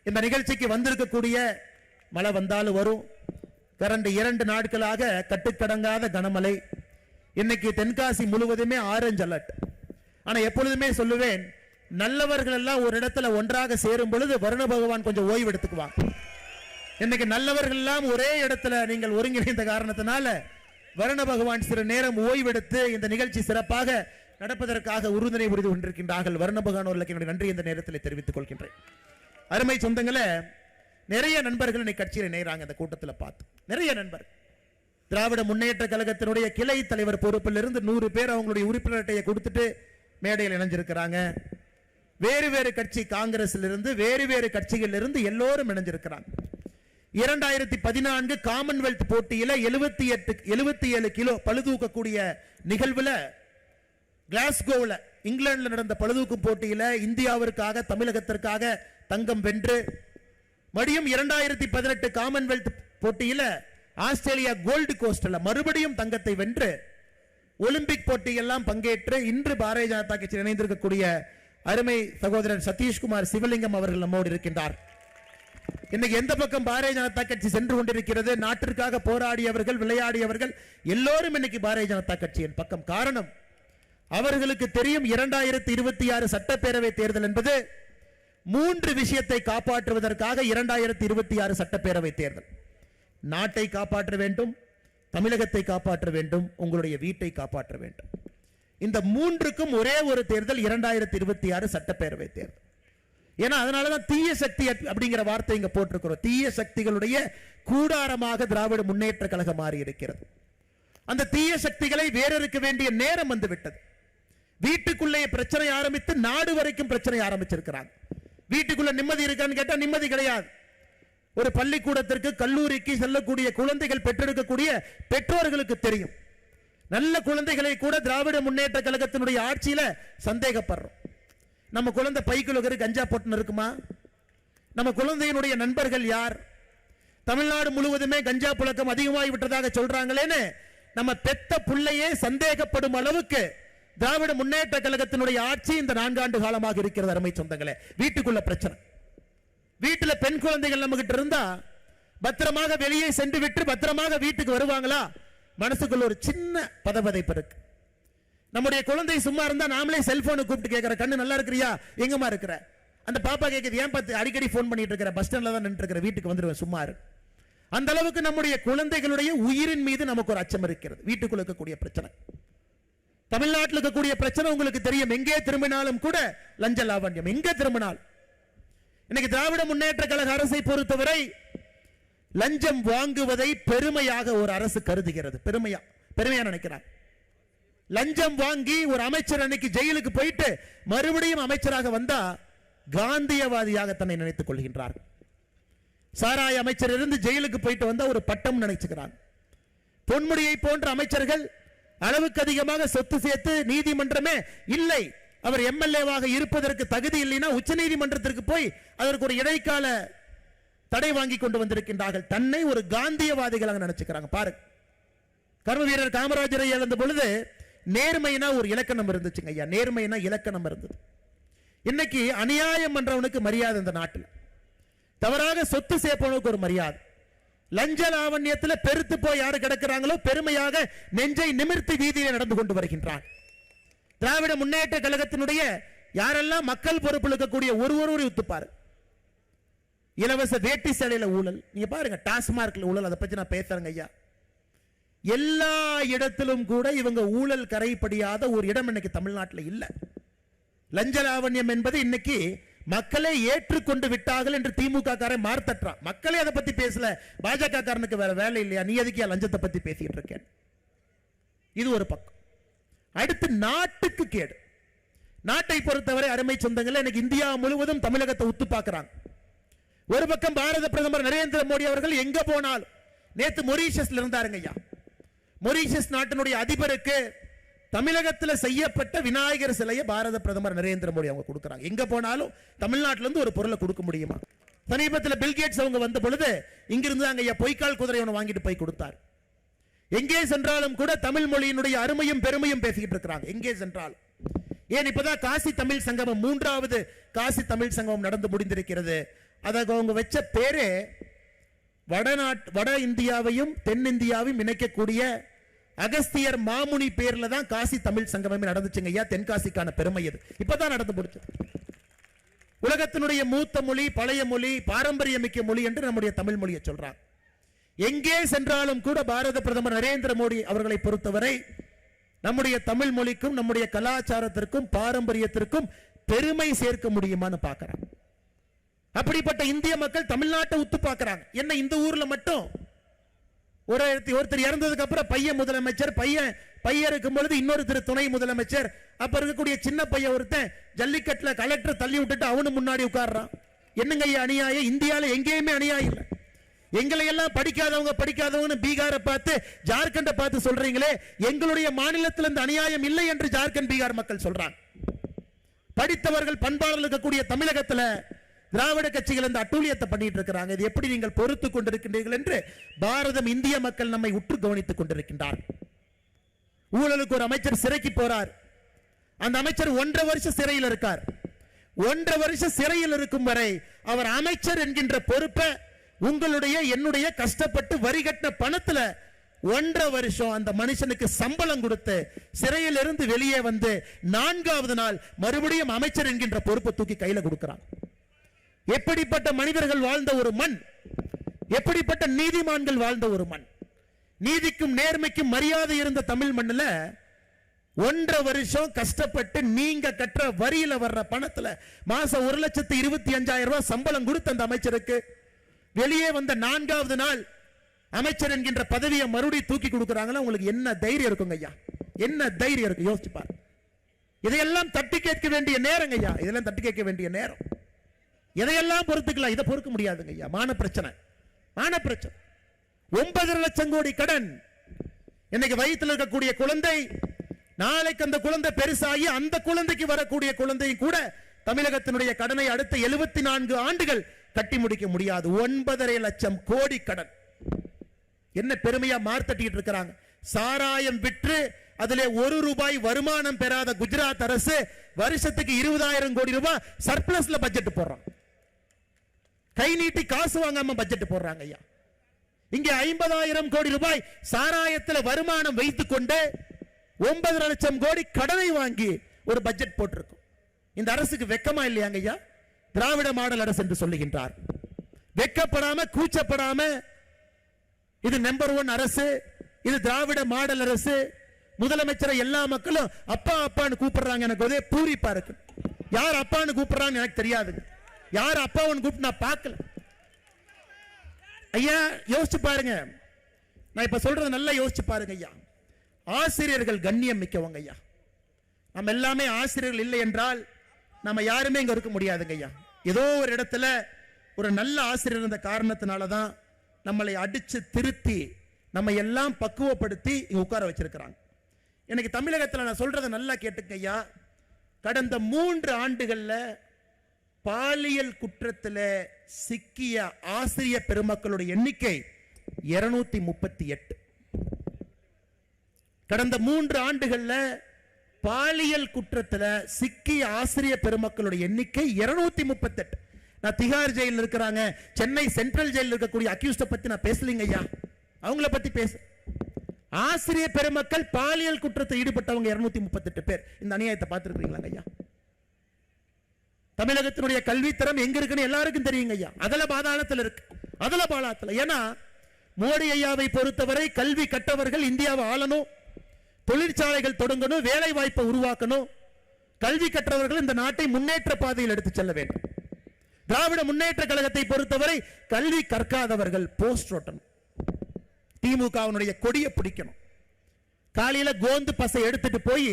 இந்த நிகழ்ச்சிக்கு வந்திருக்கக்கூடிய மழை வந்தாலும் வரும். கடந்த 2 நாட்களாக கட்டுக்கடங்காத கனமழை. இன்னைக்கு தென்காசி முழுவதுமே ஆரஞ்சு அலர்ட். ஆனா எப்பொழுதுமே சொல்லுவேன், நல்லவர்கள் எல்லாம் ஒரு இடத்துல ஒன்றாக சேரும் பொழுது வருண பகவான் கொஞ்சம் ஓய்வு எடுத்துக்குவாங்க. இன்னைக்கு நல்லவர்கள் எல்லாம் ஒரே இடத்துல நீங்கள் ஒருங்கிணைந்த காரணத்தினால வருண பகவான் சிறு நேரம் ஓய்வெடுத்து இந்த நிகழ்ச்சி சிறப்பாக நடப்பதற்காக உறுதுணை புரிந்து கொண்டிருக்கின்றார்கள். வருண பகவான் அவர்களுக்கு என்னுடைய நன்றி இந்த நேரத்தில் தெரிவித்துக் கொள்கின்றேன். அருமை சொந்தங்களே, நிறைய நண்பர்கள் இன்னைக்கு கட்சியில் இணைகிறாங்க. இந்த கூட்டத்தில் பார்த்து நிறைய நண்பர் திராவிட முன்னேற்ற கழகத்தினுடைய கிளை தலைவர் பொறுப்பில் இருந்து 100 பேர் அவங்களுடைய உறுப்பினர் அட்டையை கொடுத்துட்டு மேடையில் இணைஞ்சிருக்கிறாங்க. வேறு வேறு கட்சி, காங்கிரஸில் இருந்து வேறு வேறு கட்சிகள் இருந்து எல்லோரும் இணைஞ்சிருக்கிறாங்க. 2014 காமன்வெல்த் போட்டியில 77 கிலோ பளுதூக்கக்கூடிய நிகழ்வுல கிளாஸ்கோவில் இங்கிலாந்துல நடந்த பளுதூக்கும் போட்டியில இந்தியாவிற்காக தமிழகத்திற்காக தங்கம் வென்று, மறுபடியும் 2018 காமன்வெல்த் போட்டியில ஆஸ்திரேலியா கோல்டு கோஸ்ட்ல மறுபடியும் தங்கத்தை வென்று ஒலிம்பிக் போட்டியெல்லாம் பங்கேற்று இன்று பாரதிய ஜனதா கட்சியில் இணைந்திருக்கக்கூடிய அருமை சகோதரர் சதீஷ்குமார் சிவலிங்கம் அவர்கள் நம்மோடு இருக்கின்றார். இன்னைக்கு எந்த பக்கம் பாரதிய ஜனதா கட்சி சென்று கொண்டிருக்கிறது, நாட்டிற்காக போராடியவர்கள், விளையாடியவர்கள் எல்லோரும் இன்னைக்கு பாரதிய ஜனதா கட்சியின் பக்கம். காரணம், அவர்களுக்கு தெரியும் 2026 சட்டப்பேரவை தேர்தல் என்பது 3 விஷயத்தை காப்பாற்றுவதற்காக 2026 சட்டப்பேரவை தேர்தல். நாட்டை காப்பாற்ற வேண்டும், தமிழகத்தை காப்பாற்ற வேண்டும், உங்களுடைய வீட்டை காப்பாற்ற வேண்டும். இந்த 3க்கும் ஒரே ஒரு தேர்தல் 2026 சட்டப்பேரவை தேர்தல். ஏன்னா அதனாலதான் தீய சக்தி அப்படிங்கிற வார்த்தை இங்க போட்டிருக்கிறோம். தீய சக்திகளுடைய கூடாரமாக திராவிட முன்னேற்ற கழகம் மாறி இருக்கிறது. அந்த தீய சக்திகளை வேறறுக்க வேண்டிய நேரம் வந்து விட்டது. வீட்டுக்குள்ளே பிரச்சனை ஆரம்பித்து நாடு வரைக்கும் பிரச்சனை ஆரம்பிச்சிருக்கிறாங்க. வீட்டுக்குள்ள நிம்மதி இருக்கான்னு கேட்டா நிம்மதி கிடையாது. ஒரு பள்ளிக்கூடத்திற்கு, கல்லூரிக்கு செல்லக்கூடிய குழந்தைகள் பெற்றெடுக்கக்கூடிய பெற்றோர்களுக்கு தெரியும். நல்ல குழந்தைகளை கூட திராவிட முன்னேற்ற கழகத்தினுடைய ஆட்சியில சந்தேகப்படுறோம். நம்ம குழந்தை பைக்குள்ள கஞ்சா போட்டு இருக்குமா? நம்ம குழந்தையினுடைய நண்பர்கள் யார்? தமிழ்நாடு முழுவதுமே கஞ்சா புழக்கம் அதிகமாகி விட்டதாக சொல்றாங்களேன்னு நம்ம பெத்த பிள்ளையே சந்தேகப்படும் அளவுக்கு திராவிட முன்னேற்ற கழகத்தினுடைய ஆட்சி இந்த 4 ஆண்டு காலமாக இருக்கிறது. அருமை சொந்தங்களே, வீட்டுக்குள்ள பிரச்சனை. வீட்டுல பெண் குழந்தைகள் நம்ம கிட்ட இருந்தா பத்திரமாக வெளியே சென்று விட்டு பத்திரமாக வீட்டுக்கு வருவாங்களா? மனசுக்குள்ள ஒரு சின்ன பதபதைப்பு இருக்கு. நம்முடைய குழந்தை சும்மா இருந்தா நாமளே செல்போனை கூப்பிட்டு கேட்கிற, கண்ணு நல்லா இருக்கிறியா, எங்கம்மா இருக்கிற? அந்த பாப்பா கேட்குது, ஏன் பார்த்து அடிக்கடி போன் பண்ணிட்டு இருக்கிற, பஸ் ஸ்டாண்ட்ல தான் நின்று இருக்கிற, வீட்டுக்கு வந்துடுவேன் சும்மா இரு. அந்த அளவுக்கு நம்முடைய குழந்தைகளுடைய உயிரின் மீது நமக்கு ஒரு அச்சம் இருக்கிறது. வீட்டுக்குள்ள இருக்கக்கூடிய பிரச்சனை, தமிழ்நாட்டில் இருக்கக்கூடிய பிரச்சனை உங்களுக்கு தெரியும். எங்கே திரும்பினாலும் கூட லஞ்ச லாவண்யம், எங்கே திரும்பினாலும். இன்னைக்கு திராவிட முன்னேற்ற கழக அரசை பொறுத்தவரை லஞ்சம் வாங்குவதை பெருமையாக ஒரு அரசு கருதுகிறது. பெருமையா நினைக்கிறார். லஞ்சம் வாங்கி ஒரு அமைச்சர் அன்னைக்கு ஜெயிலுக்கு போயிட்டு மறுபடியும் அமைச்சராக வந்தா காந்தியவாதியாக தன்னை நினைத்துக் கொள்கின்றார். சாராய அமைச்சர் இருந்து ஜெயிலுக்கு போயிட்டு வந்தா ஒரு பட்டம் நினைச்சுக்கிறார். பொன்முடியை போன்ற அமைச்சர்கள் அளவுக்கு அதிகமாக சொத்து சேர்த்து நீதிமன்றமே இல்லை, அவர் எம்எல்ஏவாக இருப்பதற்கு தகுதி இல்லைன்னா உச்ச நீதிமன்றத்திற்கு போய் அதற்கு ஒரு இடைக்கால தடை வாங்கி கொண்டு வந்திருக்கின்றார்கள். தன்னை ஒரு காந்தியவாதிகளாக நினைச்சுக்கிறாங்க. பாருங்க, கர்ம வீரர் காமராஜரை இழந்த பொழுது நேர்மைனா ஒரு இலக்கணம் இருந்துச்சுங்க ஐயா. நேர்மைனா இலக்கணம் இருந்தது. இன்னைக்கு அநியாயம் பண்றவனுக்கு மரியாதை இந்த நாட்டில், தவறாக சொத்து சேர்ப்பவனுக்கு ஒரு மரியாதை. லஞ்ச லாவண்யத்தில் பெருத்து போய் யாரு கிடக்கிறாங்களோ பெருமையாக நெஞ்சை நிமிர்த்தி வீதியில் நடந்து கொண்டு வருகின்றான். திராவிட முன்னேற்ற கழகத்தினுடைய யாரெல்லாம் மக்கள் பொறுப்பில் இருக்கக்கூடிய ஒருவரை ஒத்துப்பாரு. இலவச வேட்டி சேலையில ஊழல், நீங்க பாருங்க, டாஸ்மார்க்ல ஊழல், அதை பத்தி நான் பேசுறேங்க ஐயா. எல்லா இடத்திலும் கூட இவங்க ஊழல் கரைப்படியாத ஒரு இடம் இன்னைக்கு தமிழ்நாட்டில் இல்ல. லஞ்ச லாவண்யம் என்பது இன்னைக்கு மக்களை ஏற்றுக்கொண்டு விட்டார்கள் என்று திமுக காரன் மார்த்தட்டான். மக்களே அதை பத்தி பேசல. பாஜக காரனுக்கு வேற வேலை இல்லையா? நீ எதுக்கு லஞ்சத்தை பத்தி பேசிட்டு இருக்கேன்? இது ஒரு பக்கம். அடுத்து நாட்டுக்கு கேடு. நாட்டை பொறுத்தவரை அருமை சொந்தங்களே, இன்னைக்கு இந்தியா முழுவதும் தமிழகத்தை உத்து பார்க்கிறாங்க. ஒரு பக்கம் பாரத பிரதமர் நரேந்திர மோடி அவர்கள் எங்க போனாலும், நேத்து மொரீஷியஸ்ல இருந்தாருங்க ஐயா. மொரீஷியஸ் நாட்டினுடைய அதிபருக்கு தமிழகத்தில் செய்யப்பட்ட விநாயகர் சிலையை பாரத பிரதமர் நரேந்திர மோடி அவங்க கொடுக்கிறாங்க. எங்க போனாலும் தமிழ்நாட்டில இருந்து ஒரு பொருளை கொடுக்க முடியுமா? சமீபத்தில் பில்கேட்ஸ் அவங்க வந்த பொழுது இங்கிருந்து அங்க பொய்க்கால் குதிரை ஒன்று வாங்கிட்டு போய் கொடுத்தார். எங்கே சென்றாலும் கூட தமிழ் மொழியினுடைய அருமையும் பெருமையும் பேசிக்கிட்டு இருக்கிறாங்க. எங்கே சென்றாலும். ஏன் இப்பதான் காசி தமிழ் சங்கமம், 3வது காசி தமிழ் சங்கமம் நடந்து முடிந்திருக்கிறது. அதை அவங்க வச்ச பேரே வட இந்தியாவையும் தென்னிந்தியாவையும் இணைக்கக்கூடிய அகஸ்தியர் மாமுனி பேர்ல தான் காசி தமிழ் சங்கமமே நடந்துச்சுங்க ஐயா. தென்காசிக்கான பெருமை இது இப்பதான் நடந்து முடிச்சது. உலகத்தினுடைய மூத்த மொழி, பழைய மொழி, பாரம்பரியமிக்க மொழி என்று நம்முடைய தமிழ் மொழியை சொல்றாங்க. எங்கே சென்றாலும் கூட பாரத பிரதமர் நரேந்திர மோடி அவர்களை பொறுத்தவரை நம்முடைய தமிழ் மொழிக்கும் நம்முடைய கலாச்சாரத்திற்கும் பாரம்பரியத்திற்கும் பெருமை சேர்க்க முடியுமான்னு பார்க்கிறாங்க. அப்படிப்பட்ட இந்திய மக்கள் தமிழ்நாட்டை உத்து பார்க்கிறாங்க. என்ன இந்த ஊர்ல மட்டும் ஒருத்தர் இறந்ததுக்கு அப்புறம் பையன் முதலமைச்சர், பையன் இருக்கும் பொழுது இன்னொருத்தர் துணை முதலமைச்சர், அப்ப இருக்கக்கூடிய சின்ன பையன் ஒருத்தன் ஜல்லிக்கட்டுல கலெக்டர் தள்ளி விட்டுட்டு அவனு முன்னாடி உட்கார்றான். என்னங்க ஐயா அநியாயம்? இந்தியால எங்கேயுமே அநியாயம் இல்லை. எங்களை எல்லாம் படிக்காதவங்க பீகாரை பார்த்து ஜார்க்கண்டை பார்த்து சொல்றீங்களே, எங்களுடைய மாநிலத்தில் இந்த அநியாயம் இல்லை என்று ஜார்க்கண்ட் பீகார் மக்கள் சொல்றாங்க. படித்தவர்கள் பண்பாளர்கள் இருக்கக்கூடிய தமிழகத்துல திராவிட கட்சிகள் இந்த அட்டூழியத்தை பண்ணிட்டு இருக்கிறாங்க. இது எப்படி நீங்கள் பொறுத்து கொண்டிருக்கின்றீர்கள் என்று பாரதம், இந்திய மக்கள் நம்மை உற்று கவனித்துக் கொண்டிருக்கின்றார். ஊழலுக்கு ஒரு அமைச்சர் சிறைக்கு போறார். அந்த அமைச்சர் 1.5 வருஷம் சிறையில் இருக்கார். 1.5 வருஷம் சிறையில் இருக்கும் வரை அவர் அமைச்சர் என்கின்ற பொறுப்பை உங்களுடைய என்னுடைய கஷ்டப்பட்டு வரி கட்டின பணத்துல 1.5 வருஷம் அந்த மனுஷனுக்கு சம்பளம் கொடுத்து சிறையில் இருந்து வெளியே வந்து 4வது நாள் மறுபடியும் அமைச்சர் என்கின்ற பொறுப்பை தூக்கி கையில கொடுக்கிறான். எப்படிப்பட்ட மனிதர்கள் வாழ்ந்த ஒரு மண், எப்படிப்பட்ட நீதிமான்கள் வாழ்ந்த ஒரு மண், நீதிக்கும் நேர்மைக்கும் மரியாதை இருந்த தமிழ் மண்ணில் 1.5 வருஷம் கஷ்டப்பட்டு நீங்க கற்ற வரியில வர்ற பணத்துல மாசம் 1,25,000 ரூபாய் சம்பளம் கொடுத்த அந்த அமைச்சருக்கு வெளியே வந்த 4வது நாள் அமைச்சர் என்கின்ற பதவியை மறுபடியும் தூக்கி கொடுக்கிறாங்களா? உங்களுக்கு என்ன தைரியம் இருக்குங்க ஐயா? என்ன தைரியம் இருக்கு? யோசிச்சு பாரு. இதையெல்லாம் தட்டி கேட்க வேண்டிய நேரங்க ஐயா. இதெல்லாம் தட்டி கேட்க வேண்டிய நேரம். எதையெல்லாம் பொறுத்துக்கலாம், இதை பொறுக்க முடியாதுங்க ஐயா. மான பிரச்சனை. 9.5 லட்சம் கோடி கடன். இன்னைக்கு வயிற்றில் இருக்கக்கூடிய குழந்தை, நாளைக்கு அந்த குழந்தை பெருசாகி அந்த குழந்தைக்கு வரக்கூடிய குழந்தையும் கூட தமிழகத்தினுடைய கடனை அடுத்த 74 ஆண்டுகள் கட்டி முடிக்க முடியாது. 9.5 லட்சம் கோடி கடன். என்ன பெருமையா மார்த்தட்டிட்டு இருக்கிறாங்க. சாராயம் விற்று அதிலே 1 ரூபாய் வருமானம் பெறாத குஜராத் அரசு வருஷத்துக்கு 20,000 கோடி ரூபாய் சர்ப்ளஸ்ல பட்ஜெட் போடுறாங்க. கை நீட்டி காசு வாங்காம பட்ஜெட் போடுறாங்க ஐயா. இங்கே 50,000 கோடி ரூபாய் சாராயத்தில் வருமானம் வைத்துக் கொண்டு 9.5 லட்சம் கோடி கடனை வாங்கி ஒரு பட்ஜெட் போட்டிருக்கும். இந்த அரசுக்கு வெக்கமா இல்லையாங்க ஐயா? திராவிட மாடல் அரசு என்று சொல்லுகின்றார். வெக்கப்படாம கூச்சப்படாம இது நம்பர் 1 அரசு, இது திராவிட மாடல் அரசு. முதலமைச்சரை எல்லா மக்களும் அப்பா அப்பான்னு கூப்பிடுறாங்க. எனக்கு ஒரே பூரிப்பா இருக்கு. யார் அப்பான்னு கூப்பிடுறான்னு எனக்கு தெரியாது. யார் அப்பாவன்னு கூப்பிட்டு நான் பார்க்கல ஐயா. யோசிச்சு பாருங்க. நான் இப்ப சொல்றது நல்லா யோசிச்சு பாருங்க ஐயா. ஆசிரியர்கள் கண்ணியம் மிக்கவங்க ஐயா. நம்ம எல்லாமே ஆசிரியர்கள் இல்லை என்றால் நம்ம யாருமே இங்க இருக்க முடியாதுங்க ஐயா. ஏதோ ஒரு இடத்துல ஒரு நல்ல ஆசிரியர் இருந்த காரணத்தினாலதான் நம்மளை அடிச்சு திருத்தி நம்ம எல்லாம் பக்குவப்படுத்தி உட்கார வச்சிருக்கிறாங்க. எனக்கு தமிழகத்தில் நான் சொல்றதை நல்லா கேட்டுங்க ஐயா. கடந்த 3 ஆண்டுகள்ல பாலியல் குற்றத்தில் சிக்கிய ஆசிரியர் பெருமக்களுடைய எண்ணிக்கை 238. கடந்த 3 ஆண்டுகள்ல பாலியல் குற்றத்தில் சிக்கிய ஆசிரியர் பெருமக்களுடைய எண்ணிக்கை 238. நான் திகார் ஜெயிலில் இருக்கிறாங்க, சென்னை சென்ட்ரல் ஜெயிலில் இருக்கக்கூடிய அக்யூஸ்ட பத்தி நான் பேசலீங்க ஐயா. அவங்கள பத்தி பேச. ஆசிரியர் பெருமக்கள் பாலியல் குற்றத்தில் ஈடுபட்டவங்க 238 பேர். இந்த அநியாயத்தை பார்த்திருக்கீங்களா ஐயா? தமிழகத்தினுடைய கல்வித்தரம் எங்க இருக்குன்னு எல்லாருக்கும் தெரியுங்க ஐயா. அதல பாதாளத்தில் இருக்கு. அதல பாதாளத்தில். ஏன்னா மோடி ஐயாவை பொறுத்தவரை கல்வி கற்றவர்கள் இந்தியாவை ஆளணும், தொழிற்சாலைகள் தொடங்கணும், வேலை வாய்ப்பை உருவாக்கணும். கல்வி கற்றவர்கள் இந்த நாட்டை முன்னேற்ற பாதையில் எடுத்து செல்ல வேண்டும். திராவிட முன்னேற்ற கழகத்தை பொறுத்தவரை கல்வி கற்காதவர்கள் போஸ்ட் ஓட்டணும், திமுகவினுடைய கொடியை பிடிக்கணும், காலையில கோந்து பசை எடுத்துட்டு போய்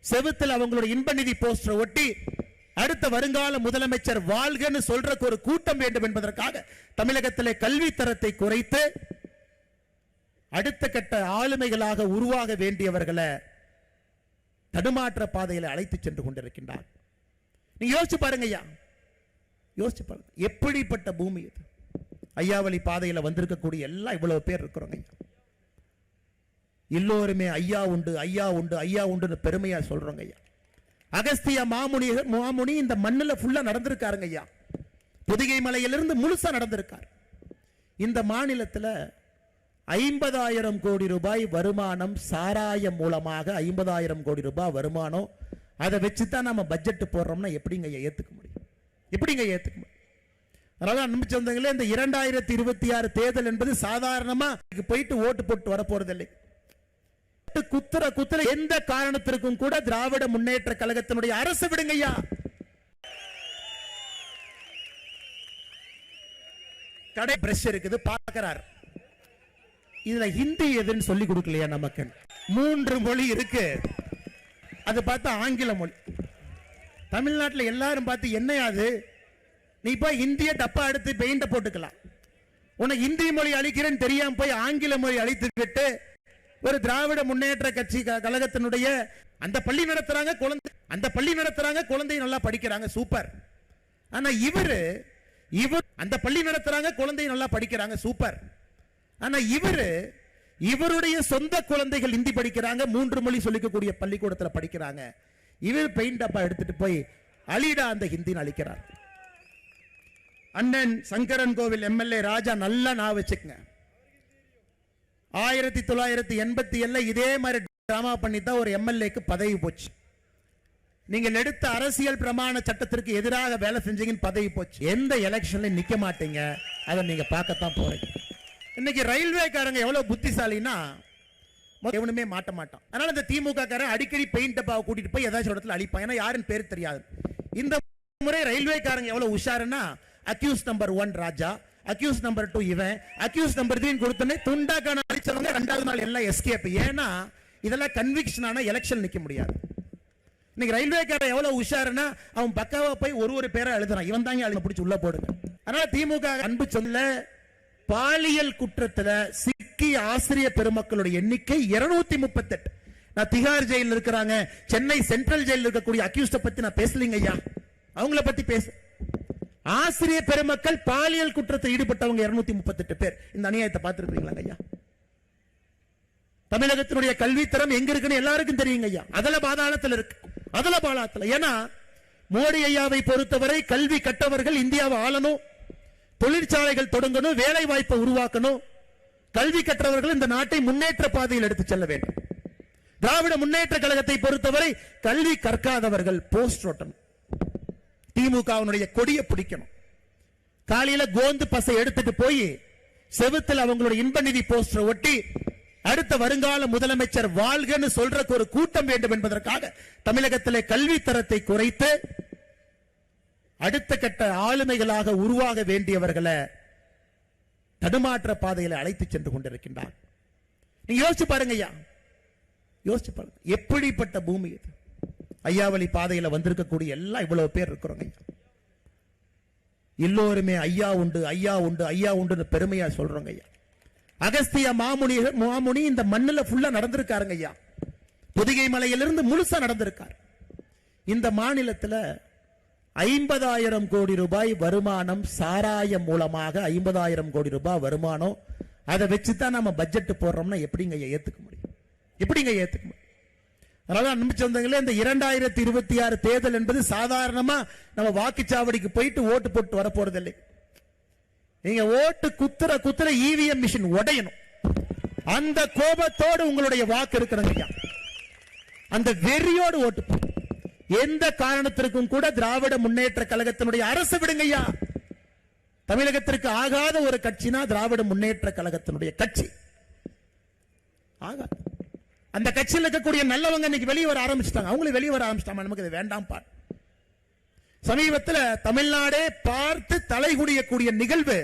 செவுத்தில் அவங்களுடைய இன்ப நிதி போஸ்டர் ஒட்டி அடுத்த வருங்கால முதலமைச்சர் வாழ்கன்னு சொல்றதுக்கு ஒரு கூட்டம் வேண்டும் என்பதற்காக தமிழகத்திலே கல்வி தரத்தை குறைத்து அடுத்த கட்ட ஆளுமைகளாக உருவாக வேண்டியவர்களை தடுமாற்ற பாதையில் அழைத்து சென்று கொண்டிருக்கின்றார். நீங்க யோசிச்சு பாருங்க ஐயா. யோசிச்சு பாருங்க. எப்படிப்பட்ட பூமி இது? ஐயாவளி பாதையில் வந்திருக்கக்கூடிய எல்லாம் இவ்வளவு பேர் இருக்கிறோங்க ஐயா. எல்லோருமே ஐயா உண்டு, ஐயா உண்டு, ஐயா உண்டு பெருமையா சொல்றோங்க ஐயா. அகஸ்திய மாமுனி இந்த மண்ணில் ஃபுல்லா நடந்திருக்காருங்க ஐயா. பொதிகை மலையிலிருந்து முழுசா நடந்திருக்கார். இந்த மாநிலத்தில் 50,000 கோடி ரூபாய் வருமானம் சாராயம் மூலமாக 50,000 கோடி ரூபாய் வருமானம். அதை வச்சுதான் நம்ம பட்ஜெட் போடுறோம்னா எப்படிங்க ஏத்துக்க முடியும்? எப்படிங்க ஏத்துக்க முடியும்? அதனால அன்பு சொந்தங்களே, இந்த 2026 தேர்தல் என்பது சாதாரணமா போயிட்டு ஓட்டு போட்டு வர போறதில்லை. குத்துற எந்த காரணத்திற்கும் கூட திராவிட முன்னேற்ற கழகத்தினுடைய அரசு விடுங்கய்யா. கடை பிரஷ் இருக்குது பார்க்கிறார். இதுல ஹிந்தி எதுன்னு சொல்லி கொடுக்கலையா நமக்கு? 3 மொழி இருக்கு. அது பார்த்தா ஆங்கில மொழி. தமிழ்நாட்டில் எல்லாரும் பார்த்து என்னையாது நீ போய் இந்திய டப்பா எடுத்து பெயிண்ட போட்டுக்கலாம். உனக்கு இந்தி மொழி அழிக்கிறேன்னு தெரியாம போய் ஆங்கில மொழி அழித்து விட்டு ஒரு திராவிட முன்னேற்ற கட்சி கழகத்தினுடைய அந்த பள்ளி நடத்துறாங்க, குழந்தை நல்லா படிக்கிறாங்க, சூப்பர். ஆனா இவர் அந்த பள்ளி நடத்துறாங்க, குழந்தை நல்லா படிக்கிறாங்க, சூப்பர். ஆனா இவருடைய சொந்த குழந்தைகள் ஹிந்தி படிக்கிறாங்க, 3 மொழி சொல்லிக்கக்கூடிய பள்ளிக்கூடத்தில் படிக்கிறாங்க. இவர் பெயிண்ட் டப்பா எடுத்துட்டு போய் அலிடா அந்த ஹிந்தின்னு அழிக்கிறார். அண்ணன் சங்கரன் கோவில் எம்எல்ஏ ராஜா நல்லா நான் வச்சுக்கங்க. 1987 இதே மாதிரி டிராமா பண்ணி தான் ஒரு எம்எல்ஏக்கு பதவி போச்சு. நீங்கள் எடுத்த அரசியல் பிரமாண சட்டத்திற்கு எதிராக வேலை செஞ்சீங்கன்னு பதவி போச்சு. எந்த எலெக்ஷன்ல நிக்க மாட்டீங்க, அதை நீங்க பார்க்கத்தான் போறீங்க. இன்னைக்கு ரயில்வே காரங்க எவ்வளவு புத்திசாலினா எவனுமே மாட்ட மாட்டான். அதனால இந்த திமுக காரன் அடிக்கடி பெயிண்ட் டப்பாவை கூட்டிட்டு போய் ஏதாச்சும் இடத்துல அழிப்பான். ஏன்னா யாருன்னு பேர் தெரியாது. இந்த முறை ரயில்வே காரங்க எவ்வளவு உஷாருன்னா, அக்யூஸ் நம்பர் 1 ராஜா, அக்யூஸ் நம்பர் 2 இவன், அக்யூஸ் நம்பர் 3 கொடுத்தனே துண்டாக்கான அடிச்சவங்க 2வது நாள் எல்லாம் எஸ்கேப். ஏன்னா இதெல்லாம் கன்விக்ஷனான எலெக்ஷன் நிக்க முடியாது. இன்னைக்கு ரயில்வே காரன் எவ்வளவு உஷாருன்னா, அவன் பக்காவா போய் ஒரு பேரை எழுதுறான். இவன் தாங்க அழுங்க பிடிச்சி உள்ள போடுங்க. அதனால திமுக அன்பு சொல்ல, பாலியல் குற்றத்துல சிக்கிய ஆசிரியர் பெருமக்களுடைய எண்ணிக்கை 238. நான் திகார் ஜெயில இருக்கிறாங்க, சென்னை சென்ட்ரல் ஜெயில இருக்கக்கூடிய அக்யூஸ்ட பத்தி நான் பேசலீங்க ஐயா, அவங்கள பத்தி பேச. ஆசிரியர் பெருமக்கள் பாலியல் குற்றத்தில் ஈடுபட்டவங்க 238 பேர். இந்த அநியாயத்தை பார்த்திருக்கீங்களா ஐயா? தமிழகத்தினுடைய கல்வித்தரம் எங்க இருக்குன்னு எல்லாருக்கும் தெரியுங்க ஐயா. அதல பாதாளத்தில் இருக்கு, அதல பாதாளத்தில். ஏன்னா மோடி ஐயாவை பொறுத்தவரை கல்வி கற்றவர்கள் இந்தியாவை ஆளணும், தொழிற்சாலைகள் தொடங்கணும், வேலை வாய்ப்பை உருவாக்கணும். கல்வி கற்றவர்கள் இந்த நாட்டை முன்னேற்ற பாதையில் எடுத்து செல்ல வேண்டும். திராவிட முன்னேற்ற கழகத்தை பொறுத்தவரை கல்வி கற்காதவர்கள் போஸ்ட் ஓட்டணும், திமுகவினுடைய கொடியை பிடிக்கணும். காலையில கோந்து பசை எடுத்துட்டு போய் செவுத்தில் அவங்களுடைய இன்ப நிதி போஸ்டர் ஒட்டி அடுத்த வருங்கால முதலமைச்சர் வாழ்கன்னு சொல்றதுக்கு ஒரு கூட்டம் வேண்டும் என்பதற்காக தமிழகத்திலே கல்வி தரத்தை குறைத்து அடுத்த கட்ட ஆளுமைகளாக உருவாக வேண்டியவர்களை தடுமாற்ற பாதையில் அழைத்து சென்று கொண்டிருக்கின்றார். நீங்க யோசிச்சு பாருங்க ஐயா, யோசிச்சு பாருங்க எப்படிப்பட்ட பூமி இது. ஐயாவளி பாதையில வந்திருக்கக்கூடிய எல்லாம் இவ்வளவு பேர் இருக்கிறோங்க ஐயா. எல்லோருமே ஐயா உண்டு, ஐயா உண்டு, ஐயா உண்டு பெருமையா சொல்றோங்க ஐயா. அகஸ்திய மாமுனி இந்த மண்ணுல ஃபுல்லா நடந்திருக்காருங்க ஐயா. பொதிகை மலையிலிருந்து முழுசா நடந்திருக்கார். இந்த மாநிலத்தில் 50,000 கோடி ரூபாய் வருமானம் சாராயம் மூலமாக 50,000 கோடி ரூபாய் வருமானம். அதை வச்சுதான் நம்ம பட்ஜெட் போடுறோம்னா எப்படிங்க ஏத்துக்க முடியும்? எப்படிங்க ஏத்துக்க முடியும்? அதனால அன்பு சொந்தங்களே, இந்த 2026 தேர்தல் என்பது சாதாரணமா நம்ம வாக்குச்சாவடிக்கு போயிட்டு ஓட்டு போட்டு வர போறதில்லை. நீங்க ஓட்டு குத்துற இவிஎம் மிஷின் உடையணும். அந்த கோபத்தோடு உங்களுடைய வாக்கு இருக்கணுங்க. அந்த வெறியோடு ஓட்டு போடும். எந்த காரணத்திற்கும் கூட திராவிட முன்னேற்ற கழகத்தினுடைய அரசு விடுங்கய்யா. தமிழகத்திற்கு ஆகாத ஒரு கட்சினா திராவிட முன்னேற்ற கழகத்தினுடைய கட்சி ஆகாது. அந்த கட்சியில் இருக்கக்கூடிய நல்லவங்க இன்னைக்கு வெளியே வர ஆரம்பிச்சிட்டாங்க. அவங்களும் வெளியே வர ஆரம்பிச்சிட்டாங்க. நமக்கு இது வேண்டாம் பார். சமீபத்தில் தமிழ்நாடே பார்த்து தலைகுடியக்கூடிய நிகழ்வு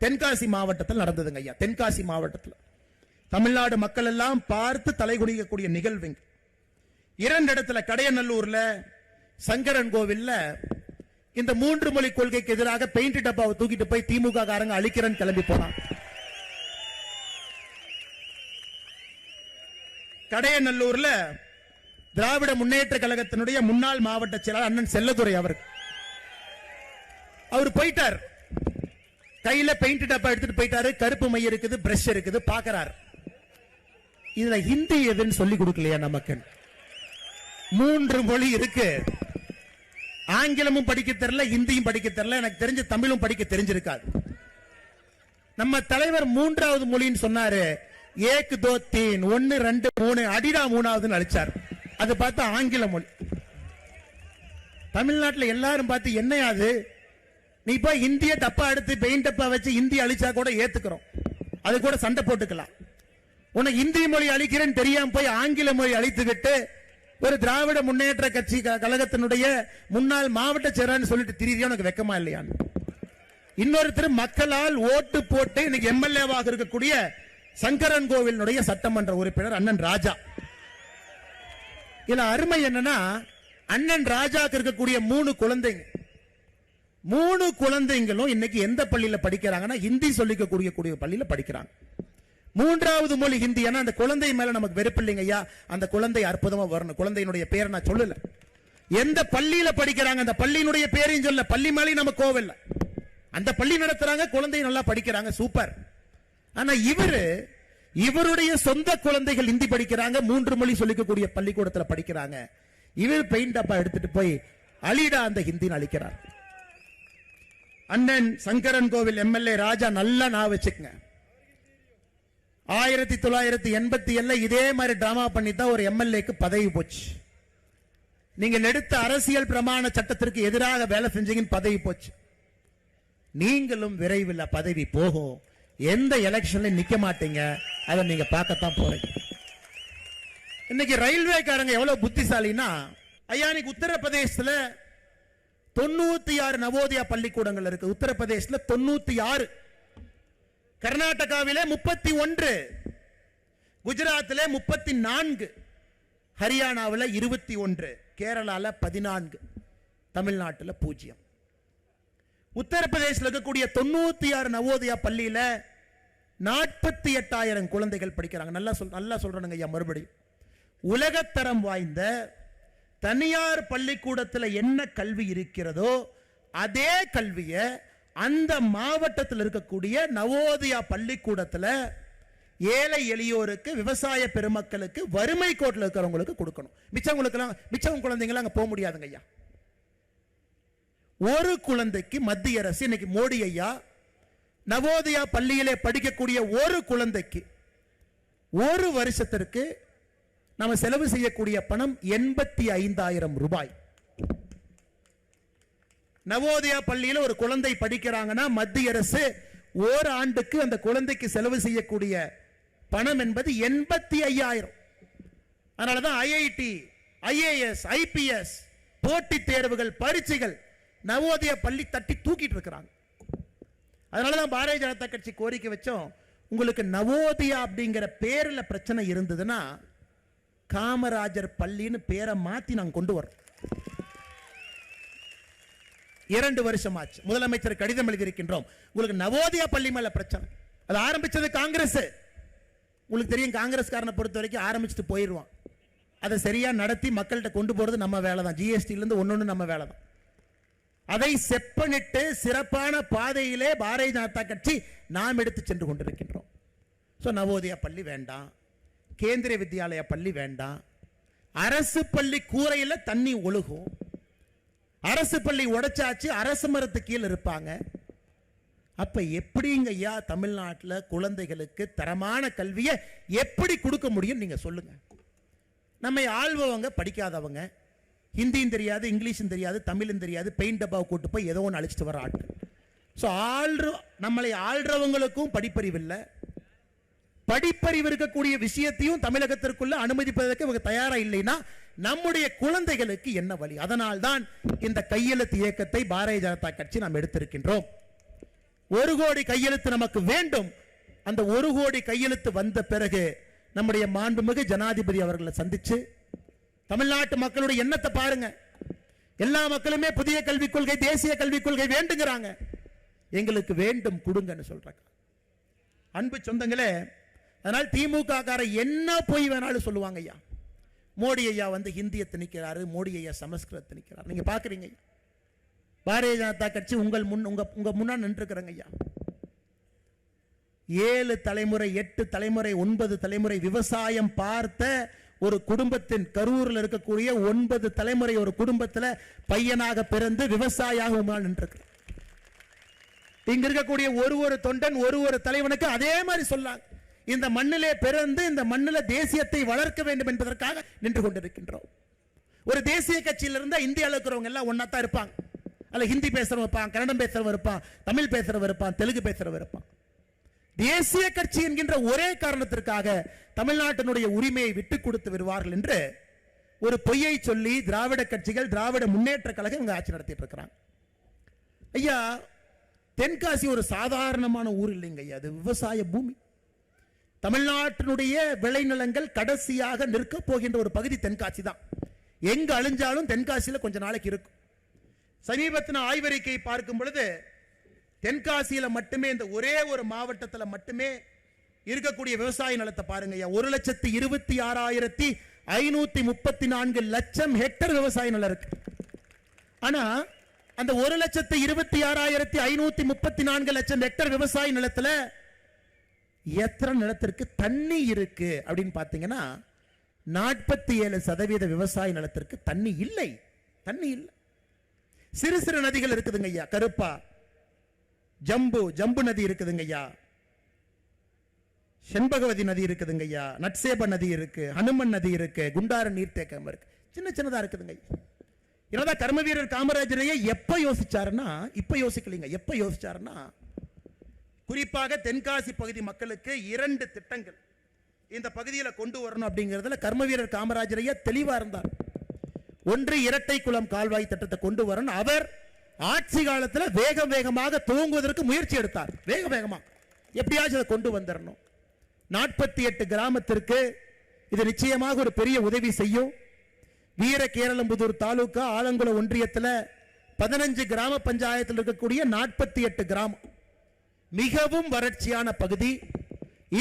தென்காசி மாவட்டத்தில் நடந்ததுங்க ஐயா. தென்காசி மாவட்டத்தில் தமிழ்நாடு மக்கள் எல்லாம் பார்த்து தலைகுடியக்கூடிய நிகழ்வு 2 இடத்துல, கடையநல்லூர்ல, சங்கரன் கோவில்ல இந்த 3 மொழி கொள்கைக்கு எதிராக பெயிண்ட் டப்பாவை தூக்கிட்டு போய் திமுக காரங்க அழிக்கிறன்னு கிளம்பி போனான். கடையநல்லூர்ல திராவிட முன்னேற்ற கழகத்தினுடைய முன்னாள் மாவட்ட செயலாளர் அண்ணன் செல்லதுரை அவர் போயிட்டார். கையில பெயிண்ட் டப்பா எடுத்துட்டு போயிட்டாரு. கருப்பு மை இருக்குது, பிரஷ் இருக்குது, பாக்குறாரு. இதுல ஹிந்தி எதுன்னு சொல்லி கொடுக்கலையா நமக்கு? 3 மொழி இருக்கு. ஆங்கிலமும் படிக்க தெரியல, இந்தியும் படிக்க தெரியல, எனக்கு தெரிஞ்ச தமிழும் படிக்க தெரிஞ்சிருக்காது. நம்ம தலைவர் மூன்றாவது மொழின்னு சொன்னாரு. ஏக் தோ தீன், 1 2 3 அடிடா மூணாவதுன்னு அழிச்சார். அது பார்த்தா ஆங்கில மொழி. தமிழ்நாட்டில் எல்லாரும் பார்த்து என்னையாது நீ போய் இந்திய டப்பா எடுத்து பெயிண்ட் டப்பா வச்சு இந்தி அழிச்சா கூட ஏத்துக்கிறோம், அது கூட சண்டை போட்டுக்கலாம். உனக்கு இந்தி மொழி அழிக்கிறேன்னு தெரியாம போய் ஆங்கில மொழி அழித்து விட்டு ஒரு திராவிட முன்னேற்ற கட்சி கழகத்தினுடைய முன்னாள் மாவட்ட செயலாளர் சொல்லிட்டு திரியா உனக்கு வெக்கமா இல்லையான்னு. இன்னொருத்தர் மக்களால் ஓட்டு போட்டு இன்னைக்கு எம்எல்ஏவாக இருக்கக்கூடிய சங்கரன் கோவிலுடைய சட்டமன்ற உறுப்பினர் அண்ணன் ராஜா. இதுல அருமை என்னன்னா, அண்ணன் ராஜாக்கு இருக்கக்கூடிய 3 குழந்தைங்க, 3 குழந்தைங்களும் இன்னைக்கு எந்த பள்ளியில படிக்கிறாங்கன்னா ஹிந்தி சொல்லிக்கக்கூடிய பள்ளியில படிக்கிறாங்க. 3வது மொழி ஹிந்தி. ஏன்னா அந்த குழந்தை மேல நமக்கு வெறுப்பு இல்லைங்க ஐயா, அந்த குழந்தை அற்புதமா வரணும். குழந்தையினுடைய பேரை நான் சொல்லல, எந்த பள்ளியில படிக்கிறாங்க அந்த பள்ளியினுடைய பேரையும் சொல்ல, பள்ளி மேலே நம்ம கோவில்ல அந்த பள்ளி நடத்துறாங்க, குழந்தை நல்லா படிக்கிறாங்க, சூப்பர். ஆனா இவருடைய சொந்த குழந்தைகள் ஹிந்தி படிக்கிறாங்க, 3 மொழி சொல்லிக்கக்கூடிய பள்ளிக்கூடத்தில் படிக்கிறாங்க. இவர் பெயிண்ட் டப்பா எடுத்துட்டு போய் அலிடா அந்த ஹிந்தின்னு அழிக்கிறார். அண்ணன் சங்கரன் கோவில் எம்எல்ஏ ராஜா நல்லா நான் வச்சுக்கங்க, 1987 இதே மாதிரி டிராமா பண்ணி தான் ஒரு எம்எல்ஏக்கு பதவி போச்சு. நீங்கள் எடுத்த அரசியல் பிரமாண சட்டத்திற்கு எதிராக வேலை செஞ்சீங்கன்னு பதவி போச்சு. நீங்களும் விரைவில் பதவி போகும், எந்த எலெக்ஷன்ல நிக்க மாட்டீங்க, அதை நீங்க பார்க்கத்தான் போறீங்க. இன்னைக்கு ரயில்வேக்காரங்க எவ்வளவு புத்திசாலினா, ஐயா இன்னைக்கு உத்தரப்பிரதேசத்துல 96 நவோதயா பள்ளிக்கூடங்கள் இருக்கு. உத்தரப்பிரதேசத்துல 96, கர்நாடகாவிலே 31, குஜராத்திலே 34, ஹரியானாவில் 21, கேரளால 14, தமிழ்நாட்டில் 0. உத்தரப்பிரதேசத்தில் இருக்கக்கூடிய 96 நவோதயா பள்ளியில 48,000 குழந்தைகள் படிக்கிறாங்க. நல்லா சொல்றானுங்க ஐயா. மறுபடியும் உலகத்தரம் வாய்ந்த தனியார் பள்ளிக்கூடத்தில் என்ன கல்வி இருக்கிறதோ அதே கல்வியை அந்த மாவட்டத்தில் இருக்கக்கூடிய நவோதயா பள்ளிக்கூடத்தில் ஏழை எளியோருக்கு, விவசாய பெருமக்களுக்கு, வறுமை கோட்டில் இருக்கிறவங்களுக்கு கொடுக்கணும். மிச்சம் குழந்தைங்களாம் அங்க போக முடியாதுங்க ஐயா. ஒரு குழந்தைக்கு மத்திய அரசு இன்னைக்கு மோடி ஐயா நவோதயா பள்ளியிலே படிக்கக்கூடிய ஒரு குழந்தைக்கு ஒரு வருஷத்திற்கு நாம செலவு செய்யக்கூடிய பணம் 85,000 ரூபாய். நவோதயா பள்ளியில் ஒரு குழந்தை படிக்கிறாங்கன்னா மத்திய அரசு ஒரு ஆண்டுக்கு அந்த குழந்தைக்கு செலவு செய்யக்கூடிய பணம் என்பது 85,000. அதனாலதான் ஐஐடி, ஐஏஎஸ், ஐபிஎஸ் போட்டி தேர்வுகள், பரீட்சைகள் நவோதயா பள்ளி தட்டி தூக்கிட்டு இருக்கிறாங்க. அதனாலதான் பாரதிய ஜனதா கட்சி கோரிக்கை வச்சோம், உங்களுக்கு நவோதயா அப்படிங்கிற பேர்ல பிரச்சனை இருந்ததுன்னா காமராஜர் பள்ளின்னு பேரை மாத்தி நாங்க கொண்டு வரோம். 2 வருஷம் ஆச்சு, முதலமைச்சர் கடிதம் எழுதியிருக்கின்றோம். உங்களுக்கு நவோதயா பள்ளி மேல பிரச்சனை. அது ஆரம்பிச்சது காங்கிரஸ். உங்களுக்கு தெரியும், காங்கிரஸ்காரனை பொறுத்த வரைக்கும் ஆரம்பிச்சுட்டு போயிடுவான். அதை சரியா நடத்தி மக்கள்கிட்ட கொண்டு போறது நம்ம வேலை தான். ஜிஎஸ்டில இருந்து ஒன்னொன்னு நம்ம வேலை தான். அதை செப்பனிட்டு சிறப்பான பாதையிலே பாரதிய ஜனதா கட்சி நாம் எடுத்து சென்று கொண்டிருக்கின்றோம். நவோதயா பள்ளி வேண்டாம், கேந்திரிய வித்யாலயா பள்ளி வேண்டாம், அரசு பள்ளி கூரையில் தண்ணி ஒழுகும், அரசு பள்ளி உடைச்சாச்சு, அரசு மரத்து கீழே இருப்பாங்க. அப்ப எப்படிங்க ஐயா தமிழ்நாட்டில் குழந்தைகளுக்கு தரமான கல்வியை எப்படி கொடுக்க முடியும் நீங்க சொல்லுங்க. நம்மை ஆள்பவங்க படிக்காதவங்க, ஹிந்தியும் தெரியாது, இங்கிலீஷும் தெரியாது, தமிழும் தெரியாது, பெயிண்ட் டப்பாவை கூட்டு போய் ஏதோ ஒன்று அழிச்சிட்டு வர ஆட்கள். நம்மளை ஆள்றவங்களுக்கும் படிப்பறிவு இல்லை. படிப்பறிவு இருக்கக்கூடிய விஷயத்தையும் தமிழகத்திற்குள்ள அனுமதிப்பதற்கு இவங்க தயாரா இல்லைன்னா நம்முடைய குழந்தைகளுக்கு என்ன வழி? அதனால் தான் இந்த கையெழுத்து இயக்கத்தை பாரதிய ஜனதா கட்சி நாம் எடுத்திருக்கின்றோம். 1 கோடி கையெழுத்து நமக்கு வேண்டும். அந்த 1 கோடி கையெழுத்து வந்த பிறகு நம்முடைய மாண்புமிகு ஜனாதிபதி அவர்களை சந்திச்சு தமிழ்நாட்டு மக்களுடைய எண்ணத்தை பாருங்க. எல்லா மக்களுமே புதிய கல்விக் கொள்கை, தேசிய கல்விக் கொள்கை வேண்டுங்கிறாங்க. எங்களுக்கு வேண்டும், கொடுங்கன்னு சொல்றாங்க. அன்பு சொந்தங்களே, அதனால் திமுக கார என்ன போய் வேணாலும் சொல்லுவாங்க ஐயா. மோடி ஐயா வந்து ஹிந்தியை திணிக்கிறாரு, மோடி ஐயா சமஸ்கிருதத்தை திணிக்கிறார். நீங்க பாக்குறீங்க, பாரதிய ஜனதா கட்சி உங்க முன்னாடி நின்றுக்கிறங்க ஐயா. 7 தலைமுறை, 8 தலைமுறை, 9 தலைமுறை விவசாயம் பார்த்த ஒரு குடும்பத்தின் கரூரில் இருக்கக்கூடிய 9 தலைமுறை ஒரு குடும்பத்தில் பையனாக பிறந்து விவசாயியாக நின்று இங்க இருக்கக்கூடிய ஒரு தொண்டன் ஒரு தலைவனுக்கு அதே மாதிரி சொல்லாங்க. இந்த மண்ணிலே பிறந்து இந்த மண்ணில் தேசியத்தை வளர்க்க வேண்டும் என்பதற்காக நின்று கொண்டிருக்கின்றோம். ஒரு தேசிய கட்சியில் இருந்தா இந்தியாவில் இருக்கிறவங்க எல்லாம் ஒன்னா தான் இருப்பாங்க. அல்ல ஹிந்தி பேசுறவன் இருப்பான், கன்னடம் பேசுறவன் இருப்பான், தமிழ் பேசுறவன் இருப்பான், தெலுங்கு பேசுறவன் இருப்பான். தேசிய கட்சி என்கின்ற ஒரே காரணத்திற்காக தமிழ்நாட்டினுடைய உரிமையை விட்டுக் கொடுத்து வருவார்கள் என்று ஒரு பொய்யை சொல்லி திராவிட கட்சிகள், திராவிட முன்னேற்ற கழகம் இங்க ஆட்சி நடத்திட்டு இருக்கிறாங்க. ஐயா, தென்காசி ஒரு சாதாரணமான ஊர் இல்லைங்க ஐயா, அது விவசாய பூமி. தமிழ்நாட்டினுடைய விளைநிலங்கள் கடைசியாக நிற்க போகின்ற ஒரு பகுதி தென்காசி தான். எங்க அழிஞ்சாலும் தென்காசியில் கொஞ்ச நாளைக்கு இருக்கும். சமீபத்தின ஆய்வறிக்கை பார்க்கும் பொழுது தென்காசியில மட்டுமே இந்த ஒரே ஒரு மாவட்டத்தில் மட்டுமே இருக்கக்கூடிய விவசாய நிலத்தை பாருங்க. 1,26,534 லட்சம் ஹெக்டர் விவசாய நிலம் இருக்கு. ஆனா அந்த 1,26,534 லட்சம் ஹெக்டர் விவசாய நிலத்துல எத்தனை நிலத்திற்கு தண்ணி இருக்கு அப்படின்னு பாத்தீங்கன்னா 47% விவசாய நிலத்திற்கு தண்ணி இல்லை. தண்ணி இல்லை. சிறு சிறு நதிகள் இருக்குதுங்க ஐயா. கருப்பா, ஜம்பு நதி இருக்குதுங்க ஐயா, செண்பகவதி நதி இருக்குதுங்க ஐயா, நட்சேப நதி இருக்கு, ஹனுமன் நதி இருக்கு, குண்டார நீர்த்தேக்கம் இருக்கு, சின்ன சின்னதா இருக்குதுங்க ஐயா. என்னதான் கர்ம வீரர் காமராஜரையே எப்ப யோசிச்சாருன்னா, இப்ப யோசிக்கலீங்க, எப்ப யோசிச்சாருன்னா, குறிப்பாக தென்காசி பகுதி மக்களுக்கு 2 திட்டங்கள் இந்த பகுதியில் கொண்டு வரணும் அப்படிங்கிறதுல கர்ம வீரர் காமராஜரையே தெளிவா இருந்தார். ஒன்று, இரட்டை குளம் கால்வாய் திட்டத்தை கொண்டு வரணும். அவர் ஆட்சி காலத்தில் வேகமாக துவங்குவதற்கு முயற்சி எடுத்தார். வேகமா எப்படியாச்சும் அதை கொண்டு வந்துடணும். 48 கிராமத்திற்கு இது நிச்சயமாக ஒரு பெரிய உதவி செய்யும். வீர கேரளம்புதூர் தாலுகா ஆலங்குளம் ஒன்றியத்தில் 15 கிராம பஞ்சாயத்தில் இருக்கக்கூடிய 48 கிராமம் மிகவும் வறட்சியான பகுதி.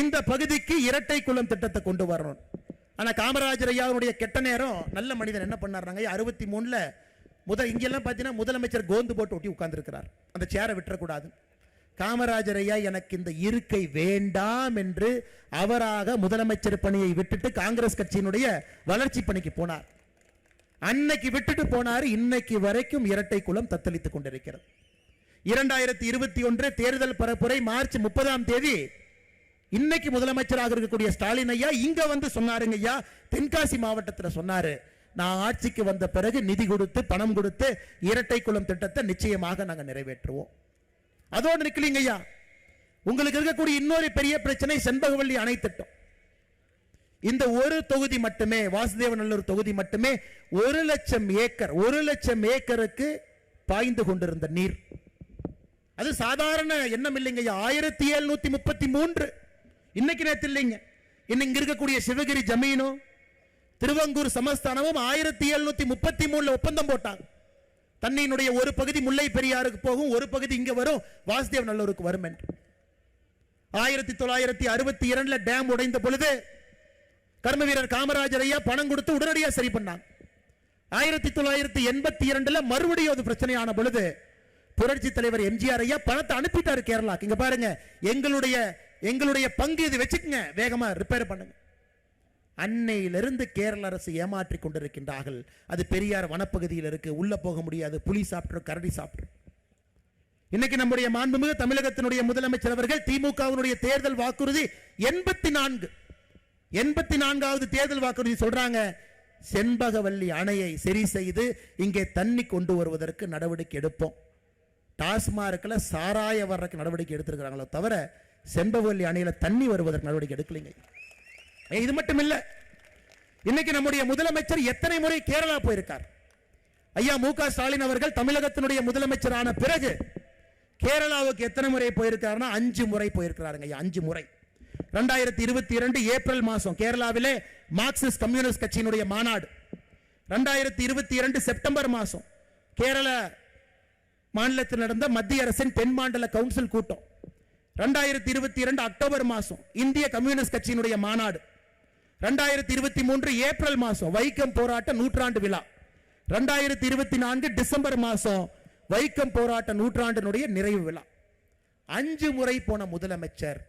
இந்த பகுதிக்கு இரட்டை குளம் திட்டத்தை கொண்டு வரணும். ஆனா காமராஜர் ஐயாவுடைய கெட்ட நேரம், நல்ல மனிதன் என்ன பண்ணாருங்க, 63ல இங்கெல்லாம் பார்த்தீங்கன்னா முதலமைச்சர் கோந்து போட்டு ஒட்டி உட்கார்ந்து இருக்கிறார். அந்த சேரை விட்டுறக்கூடாது. காமராஜர் ஐயா எனக்கு இந்த இருக்கை வேண்டாம் என்று அவராக முதலமைச்சர் பணியை விட்டுட்டு காங்கிரஸ் கட்சியினுடைய வளர்ச்சி பணிக்கு போனார். அன்னைக்கு விட்டுட்டு போனார். இன்னைக்கு வரைக்கும் இரட்டை குளம் தத்தளித்துக் கொண்டிருக்கிறது. 2021 தேர்தல் பரப்புரை மார்ச் 30ஆம் தேதி இன்னைக்கு முதலமைச்சராக இருக்கக்கூடிய ஸ்டாலின் ஐயா இங்க வந்து சொன்னாருங்க ஐயா, தென்காசி மாவட்டத்தில் சொன்னாரு, நான் ஆட்சிக்கு வந்த பிறகு நிதி கொடுத்து பணம் கொடுத்து இரட்டை குளம் திட்டத்தை நிச்சயமாக நாங்கள் நிறைவேற்றுவோம். அதோடு நிக்கலீங்க ஐயா, உங்களுக்கு இருக்கக்கூடிய இன்னொரு பெரிய பிரச்சனை செண்பகவல்லி அணை திட்டம். இந்த ஒரு தொகுதி மட்டுமே, வாசுதேவநல்லூர் தொகுதி மட்டுமே 1 லட்சம் ஏக்கருக்கு பாய்ந்து கொண்டிருந்த நீர். அது சாதாரண எண்ணம் இல்லைங்க. 1733 இன்னைக்கு நேத்து இல்லைங்க. இன்னைக்கு இருக்கக்கூடிய சிவகிரி ஜமீனும் திருவங்கூர் சமஸ்தானமும் 1733 ஒப்பந்தம் போட்டாங்க. தண்ணியினுடைய ஒரு பகுதி முல்லை பெரியாருக்கு போகும், ஒரு பகுதி இங்க வரும், வாசுதேவ நல்லூருக்கு வரும் என்று. 1962 டேம் உடைந்த பொழுது கர்ம வீரர் காமராஜர் ஐயா பணம் கொடுத்து உடனடியாக சரி பண்ணாங்க. 1982 மறுபடியும் அது பிரச்சனையான பொழுது புரட்சி தலைவர் எம்ஜிஆர் ஐயா பணத்தை அனுப்பிட்டாரு கேரளா. இங்க பாருங்க, எங்களுடைய பங்கு இது வச்சுக்கங்க, வேகமா ரிப்பேர் பண்ணுங்க. அன்னையிலிருந்து கேரள அரசு ஏமாற்றி கொண்டிருக்கின்றார்கள். அது பெரியார் வனப்பகுதியில் இருக்கு, உள்ள போக முடியாது, புலி சாப்பிட்டு கரடி சாப்பிட்டு. இன்னைக்கு நம்முடைய மாண்புமிகு தமிழகத்தினுடைய முதலமைச்சர் அவர்கள் திமுகவினுடைய தேர்தல் வாக்குறுதி 84வது தேர்தல் வாக்குறுதி சொல்றாங்க, செண்பகவல்லி அணையை சரி செய்து இங்கே தண்ணி கொண்டு வருவதற்கு நடவடிக்கை எடுப்போம். டாஸ்மார்க்ல சாராய வர்றதுக்கு நடவடிக்கை எடுத்திருக்கிறாங்களோ தவிர செண்பகவல்லி அணையில தண்ணி வருவதற்கு நடவடிக்கை எடுக்கலைங்க. இது மட்டும் இல்ல, இன்னைக்கு நம்முடைய முதலமைச்சர் எத்தனை முறை கேரளா போயிருக்கார். ஐயா மு க ஸ்டாலின் அவர்கள் தமிழகத்தினுடைய முதலமைச்சரான பிறகு கேரளாவுக்கு எத்தனை முறை போயிருக்காருன்னா 5 முறை போயிருக்கிறாருங்க ஐயா, 5 முறை. 2022 ஏப்ரல் மாசம் கேரளாவிலே மார்க்சிஸ்ட் கம்யூனிஸ்ட் கட்சியினுடைய மாநாடு. 2022 செப்டம்பர் மாசம் கேரள மாநிலத்தில் நடந்த மத்திய அரசின் தென் மாநில கவுன்சில் கூட்டம். 2022 அக்டோபர் மாசம் இந்திய கம்யூனிஸ்ட் கட்சியினுடைய மாநாடு. 2023 ஏப்ரல் மாசம் வைக்கம் போராட்ட நூற்றாண்டு விழா. 2024 டிசம்பர் மாசம் வைக்கம் போராட்ட நூற்றாண்டினுடைய நிறைவு விழா. 5 முறை போன முதலமைச்சர்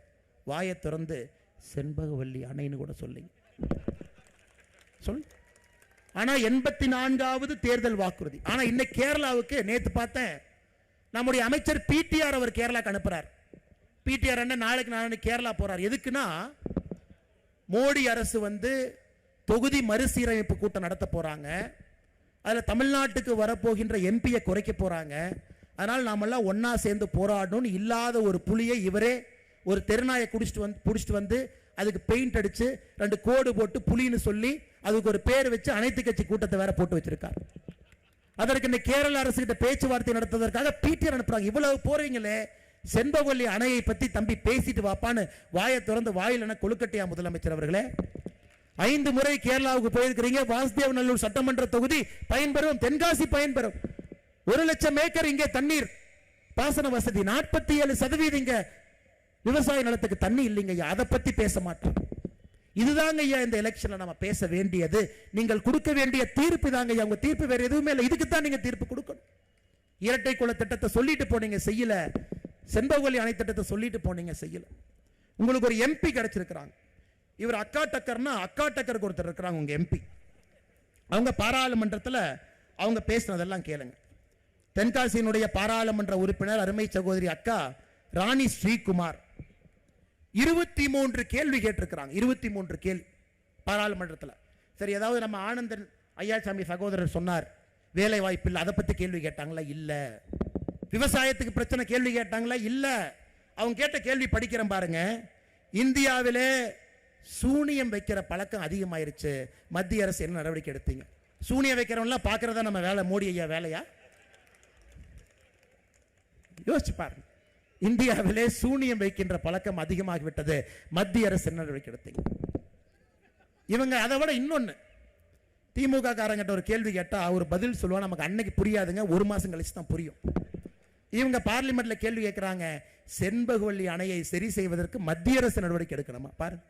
வாயை திறந்து செண்பகவல்லி அணைன்னு கூட சொல்லுங்க. சொல். ஆனா 84வது தேர்தல் வாக்குறுதி. ஆனா இன்னைக்கு கேரளாவுக்கு நேத்து பார்த்தேன், நம்முடைய அமைச்சர் பிடிஆர் அவர் கேரளாக்கு அனுப்புறார். பிடிஆர் என்ன நாளைக்கு கேரளா போறார். எதுக்குன்னா மோடி அரசு தொகுதி மறுசீரமைப்பு கூட்டம் நடத்த போறாங்க. அதுல தமிழ்நாட்டுக்கு வரப்போகின்ற எம்பியை குறைக்க போறாங்க. அதனால் நாமெல்லாம் ஒன்னா சேர்ந்து போராடணும். இல்லாத ஒரு புலியை இவரே ஒரு தெருநாயை புடிச்சிட்டு வந்து அதுக்கு பெயிண்ட் அடிச்சு 2 கோடு போட்டு புலின்னு சொல்லி அதுக்கு ஒரு பேர் வச்சு அனைத்து கட்சி கூட்டத்தை வேற போட்டு வச்சிருக்காரு. அதற்கு இந்த கேரள அரசு கிட்ட பேச்சுவார்த்தை நடத்துவதற்காக பிடிஆர் அனுப்புறாங்க. இவ்வளவு போறீங்களே, செண்பகவல்லி அணையை பத்தி தம்பி பேசிட்டு வாப்பான்னு வாயை திறந்து வாயில் என கொழுக்கட்டையா முதலமைச்சர் அவர்களே? 5 முறை கேரளாவுக்கு போயிருக்கிறீங்க. வாசுதேவநல்லூர் சட்டமன்ற தொகுதி பயன்பெறும், தென்காசி பயன்பெறும். 1 லட்சம் ஏக்கர் இங்கே தண்ணீர் பாசன வசதி, 47% இங்க விவசாய நிலத்துக்கு தண்ணி இல்லைங்க. அதை பத்தி பேச மாட்டோம். இதுதாங்க ஐயா இந்த எலெக்ஷன்ல நம்ம பேச வேண்டியது. நீங்கள் கொடுக்க வேண்டிய தீர்ப்பு தாங்க ஐயா. உங்க தீர்ப்பு வேற எதுவுமே இல்லை. இதுக்கு தான் நீங்க தீர்ப்பு கொடுக்கணும். இரட்டை குல திட்டத்தை சொல்லிட்டு போனீங்க, செய்யல. செண்பகவல்லி அணை திட்டத்தை சொல்லிட்டு போனீங்க, செய்யல. உங்களுக்கு ஒரு எம்பி கிடைச்சிருக்கிறாங்க. இவர் அக்கா டக்கருக்கு ஒருத்தர் இருக்கிறாங்க உங்க எம்பி. அவங்க பாராளுமன்றத்தில் அவங்க பேசினதெல்லாம் கேளுங்க. தென்காசியினுடைய பாராளுமன்ற உறுப்பினர் அருமை சகோதரி அக்கா ராணி ஸ்ரீகுமார் 23 கேள்வி கேட்டிருக்கிறாங்க. 23 கேள்வி பாராளுமன்றத்தில். சரி, ஏதாவது நம்ம ஆனந்தன் ஐயாசாமி சகோதரர் சொன்னார் வேலை வாய்ப்பு இல்லை, அதை பத்தி கேள்வி கேட்டாங்களா? இல்ல. விவசாயத்துக்கு பிரச்சனை கேள்வி கேட்டாங்களா? இல்ல. அவங்க கேட்ட கேள்வி படிக்கிறேன் பாருங்க. இந்தியாவிலே சூனியம் வைக்கிற பழக்கம் அதிகமாயிருச்சு, மத்திய அரசு என்ன நடவடிக்கை எடுத்தீங்க? சூனியம் வைக்கிறவங்களாம் பார்க்கறதா நம்ம வேலை, மோடி ஐயா வேலையா? யோசிச்சு பாருங்க. இந்தியாவிலே சூனியம் வைக்கின்ற பழக்கம் அதிகமாகிவிட்டது, மத்திய அரசு என்ன நடவடிக்கை எடுத்தீங்க? இவங்க அதை விட இன்னொன்னு, திமுக காரங்கிட்ட ஒரு கேள்வி கேட்டா அவர் பதில் சொல்லுவாங்க, நமக்கு அன்னைக்கு புரியாதுங்க, 1 மாசம் கழிச்சு தான் புரியும். இவங்க பார்லிமெண்ட்ல கேள்வி கேட்கிறாங்க, செண்பகவல்லி அணையை சரி செய்வதற்கு மத்திய அரசு நடவடிக்கை எடுக்கணுமா? பாருங்க,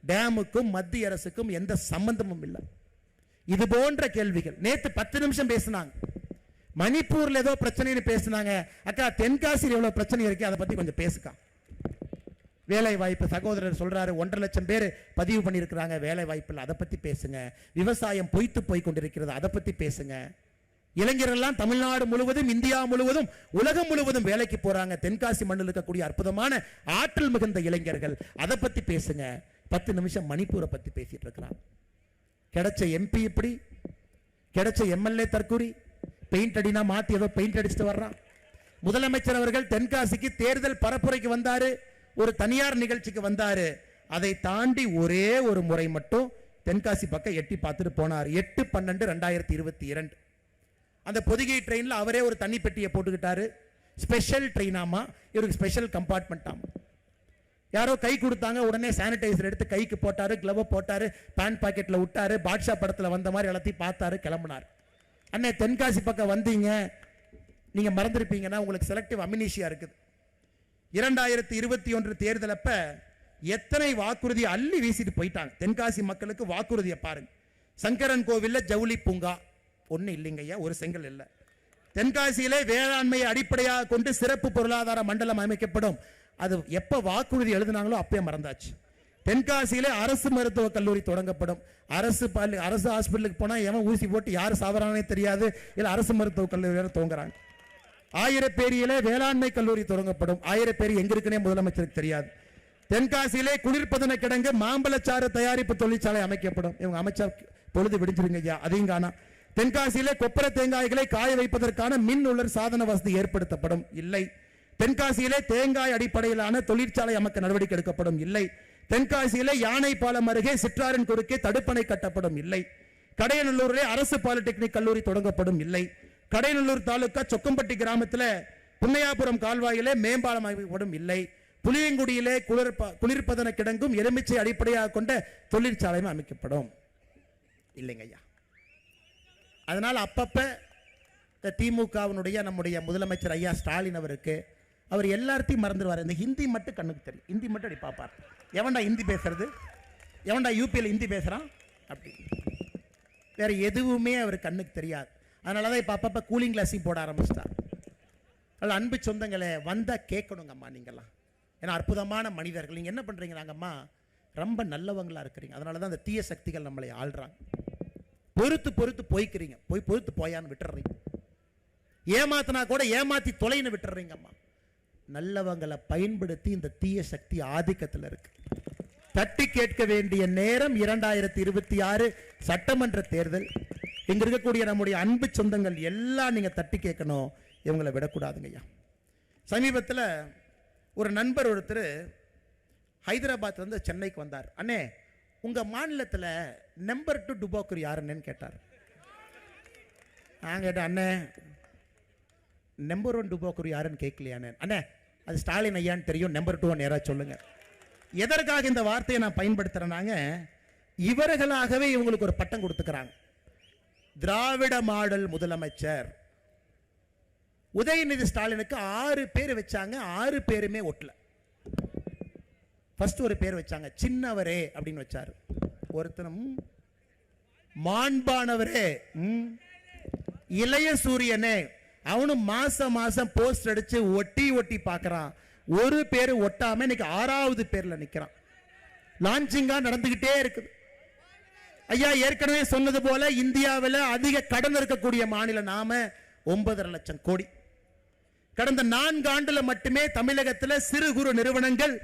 டேமுக்கும் மத்திய அரசுக்கும் எந்த சம்பந்தமும் இல்லை. இது போன்ற கேள்விகள். நேத்து 10 நிமிஷம் பேசினாங்க. மணிப்பூர்ல ஏதோ பிரச்சனைன்னு பேசினாங்க. அக்கா, தென்காசியில் எவ்வளவு பிரச்சனை இருக்கு, அதை பத்தி கொஞ்சம் பேசுக்கா. வேலை வாய்ப்பு சகோதரர் சொல்றாரு, 1.5 லட்சம் பேர் பதிவு பண்ணியிருக்கிறாங்க வேலை வாய்ப்பில், அதை பத்தி பேசுங்க. விவசாயம் பொய்த்து போய் கொண்டிருக்கிறது, அதை பத்தி பேசுங்க. இளைஞர்கள் தமிழ்நாடு முழுவதும், இந்தியா முழுவதும், உலகம் முழுவதும் வேலைக்கு போறாங்க. தென்காசி மண்ணில் இருக்கக்கூடிய அற்புதமான ஆற்றல் மிகுந்த இளைஞர்கள், அதை பத்தி பேசுங்க. 10 நிமிஷம் மணிப்பூரை பத்தி பேசிட்டு இருக்கிறாங்க. கிடைச்ச எம்பி இப்படி, கிடைச்ச எம்எல்ஏ தற்கூரி, பெயிண்ட் அடினா மாத்தி ஏதோ பெயிண்ட் அடிச்சுட்டு வர்றான். முதலமைச்சர் அவர்கள் தென்காசிக்கு தேர்தல் பரப்புரைக்கு வந்தாரு, ஒரு தனியார் நிகழ்ச்சிக்கு வந்தாரு. அதை தாண்டி ஒரே ஒரு முறை மட்டும் தென்காசி பக்கம் எட்டி பார்த்துட்டு போனார். 8/12/2022 அந்த பொதிகை ட்ரெயின்ல அவரே ஒரு தண்ணி பெட்டியை போட்டுக்கிட்டாரு. ஸ்பெஷல் ட்ரெயினாமா, இவருக்கு ஸ்பெஷல் கம்பார்ட்மெண்ட் ஆமா. யாரோ கை கொடுத்தாங்க, உடனே சானிடைசர் எடுத்து கைக்கு போட்டாரு, கிளவ் போட்டாரு, பேண்ட் பாக்கெட்ல விட்டாரு, பாட்ஷா படத்துல வந்த மாதிரி எல்லாத்தையும் பார்த்தாரு, கிளம்பினார். அண்ணே, தென்காசி பக்கம் வந்தீங்க, நீங்க மறந்துருப்பீங்கன்னா உங்களுக்கு செலக்டிவ் அமினிஷியா இருக்குது. 2021 தேர்தல் அப்ப எத்தனை வாக்குறுதி அள்ளி வீசிட்டு போயிட்டாங்க. தென்காசி மக்களுக்கு வாக்குறுதியை பாருங்க. சங்கரன் கோவில்ல ஜவுளி பூங்கா ஒண்ணு இல்லைங்க ஐயா, ஒரு செங்கல் இல்ல. தென்காசியிலே வேளாண்மையை அடிப்படையாக கொண்டு சிறப்பு பொருளாதார மண்டலம் அமைக்கப்படும். அது எப்ப வாக்குறுதி எழுதினாங்களோ அப்பயே மறந்தாச்சு. தென்காசியிலே அரசு மருத்துவக் கல்லூரி தொடங்கப்படும். அரசு ஹாஸ்பிட்டலுக்கு போனா எவன் ஊசி போட்டு யாரு சாவறானே தெரியாது, இல்ல அரசு மருத்துவக் கல்லூரி துவங்குறாங்க. ஆயிரப்பேரியிலே வேளாண்மை கல்லூரி தொடங்கப்படும். ஆயிரப்பேரி எங்க இருக்குன்னே முதலமைச்சருக்கு தெரியாது. தென்காசியிலே குளிர்பதன கிடங்கு மாம்பழச்சாறு தயாரிப்பு தொழிற்சாலை அமைக்கப்படும். இவங்க அமைச்சர் பொழுது விடிஞ்சிருங்க ஐயா, அதையும் காணா. தென்காசியிலே கொப்பர தேங்காய்களை காய வைப்பதற்கான மின் உலர் சாதன வசதி ஏற்படுத்தப்படும். இல்லை. தென்காசியிலே தேங்காய் அடிப்படையிலான தொழிற்சாலை அமைக்க நடவடிக்கை எடுக்கப்படும். இல்லை. தென்காசியிலே யானை பாலம் அருகே சிற்றாரின் குறுக்கே தடுப்பணை கட்டப்படும். இல்லை. கடையநல்லூரிலே அரசு பாலிடெக்னிக் கல்லூரி தொடங்கப்படும். இல்லை. கடையநல்லூர் தாலுகா சொக்கம்பட்டி கிராமத்தில் புன்னையாபுரம் கால்வாயிலே மேம்பாலம் அமைக்கப்படும். இல்லை. புளியங்குடியிலே குளிர்பதன கிடங்கும் எலுமிச்சை அடிப்படையாக கொண்ட தொழிற்சாலையும் அமைக்கப்படும். இல்லைங்க ஐயா. அதனால அப்பப்ப திமுகவினுடைய நம்முடைய முதலமைச்சர் ஐயா ஸ்டாலின் அவருக்கு அவர் எல்லாத்தையும் மறந்துடுவார். இந்த ஹிந்தி மட்டும் கண்ணுக்கு தெரியும், ஹிந்தி மட்டும் அப்படி பார்ப்பார். எவன்டா ஹிந்தி பேசுறது, எவன்டா யூபியில் ஹிந்தி பேசுறான், அப்படி வேற எதுவுமே அவர் கண்ணுக்கு தெரியாது. அதனாலதான் இப்ப அப்பப்ப கூலிங் கிளாஸையும் போட ஆரம்பிச்சிட்டார். அதில் அன்பு சொந்தங்களை வந்தா கேட்கணுங்கம்மா நீங்கெல்லாம், ஏன்னா அற்புதமான மனிதர்கள். நீங்க என்ன பண்றீங்க, நாங்கம்மா ரொம்ப நல்லவங்களா இருக்கிறீங்க, அதனாலதான் அந்த தீய சக்திகள் நம்மளை ஆள்றாங்க. பொறுத்து பொறுத்து போய்க்கிறீங்க, போய் பொறுத்து போயான்னு விட்டுறீங்க. ஏமாத்தினா கூட ஏமாத்தி தொலைன்னு விட்டுறீங்க. அம்மா நல்லவங்களை பயன்படுத்தி இந்த தீய சக்தி ஆதிக்கத்தில் இருக்கு. தட்டி கேட்க வேண்டிய நேரம் 2026 சட்டமன்ற தேர்தல். இங்க இருக்கக்கூடிய நம்முடைய அன்பு சொந்தங்கள் எல்லாம் நீங்க தட்டி கேட்கணும், இவங்களை விடக்கூடாதுங்க ஐயா. சமீபத்தில் ஒரு நண்பர் ஒருத்தர் ஹைதராபாத்ல இருந்து சென்னைக்கு வந்தார். அண்ணே, உங்க மாநிலத்தில் நம்பர் 2 டுபாக்கூர் யாருன்னு கேட்டார். நான் கேட்டேன், அண்ணே நம்பர் 1 டுபாக்கூர் யாருன்னு கேட்கலையானே. அண்ணே அது ஸ்டாலின் ஐயான்னு தெரியும், நம்பர் 2 நேராக சொல்லுங்க. எதற்காக இந்த வார்த்தையை நான் பயன்படுத்துறேனாங்க, இவர்களாகவே இவங்களுக்கு ஒரு பட்டம் கொடுத்துக்கிறாங்க, திராவிட மாடல் முதலமைச்சர். உதயநிதி ஸ்டாலினுக்கு 6 பேர் வச்சாங்க, 6 பேருமே ஒட்டல. ஃபர்ஸ்ட் ஒரு பேர் வச்சாங்க, சின்னவரே அப்படின்னு வச்சாரு. ஒருத்தனும் மாண்பானவரே, இளைய சூரியனே, அவனும் மாசம் மாசம் போஸ்ட் அடிச்சு ஒட்டி ஒட்டி பார்க்கறான். ஒரு பேர் ஒட்டாம இன்னைக்கு 6வது பேர்ல நிக்கிறான். லான்ச்சிங்கா நடந்துகிட்டே இருக்குது. ஐயா ஏற்கனவே சொன்னது போல இந்தியாவில் அதிக கடன் இருக்கக்கூடிய மாநிலம் நாம, 9.5 லட்சம் கோடி. கடந்த 4 ஆண்டுல மட்டுமே தமிழகத்தில் சிறு குறு நிறுவனங்கள்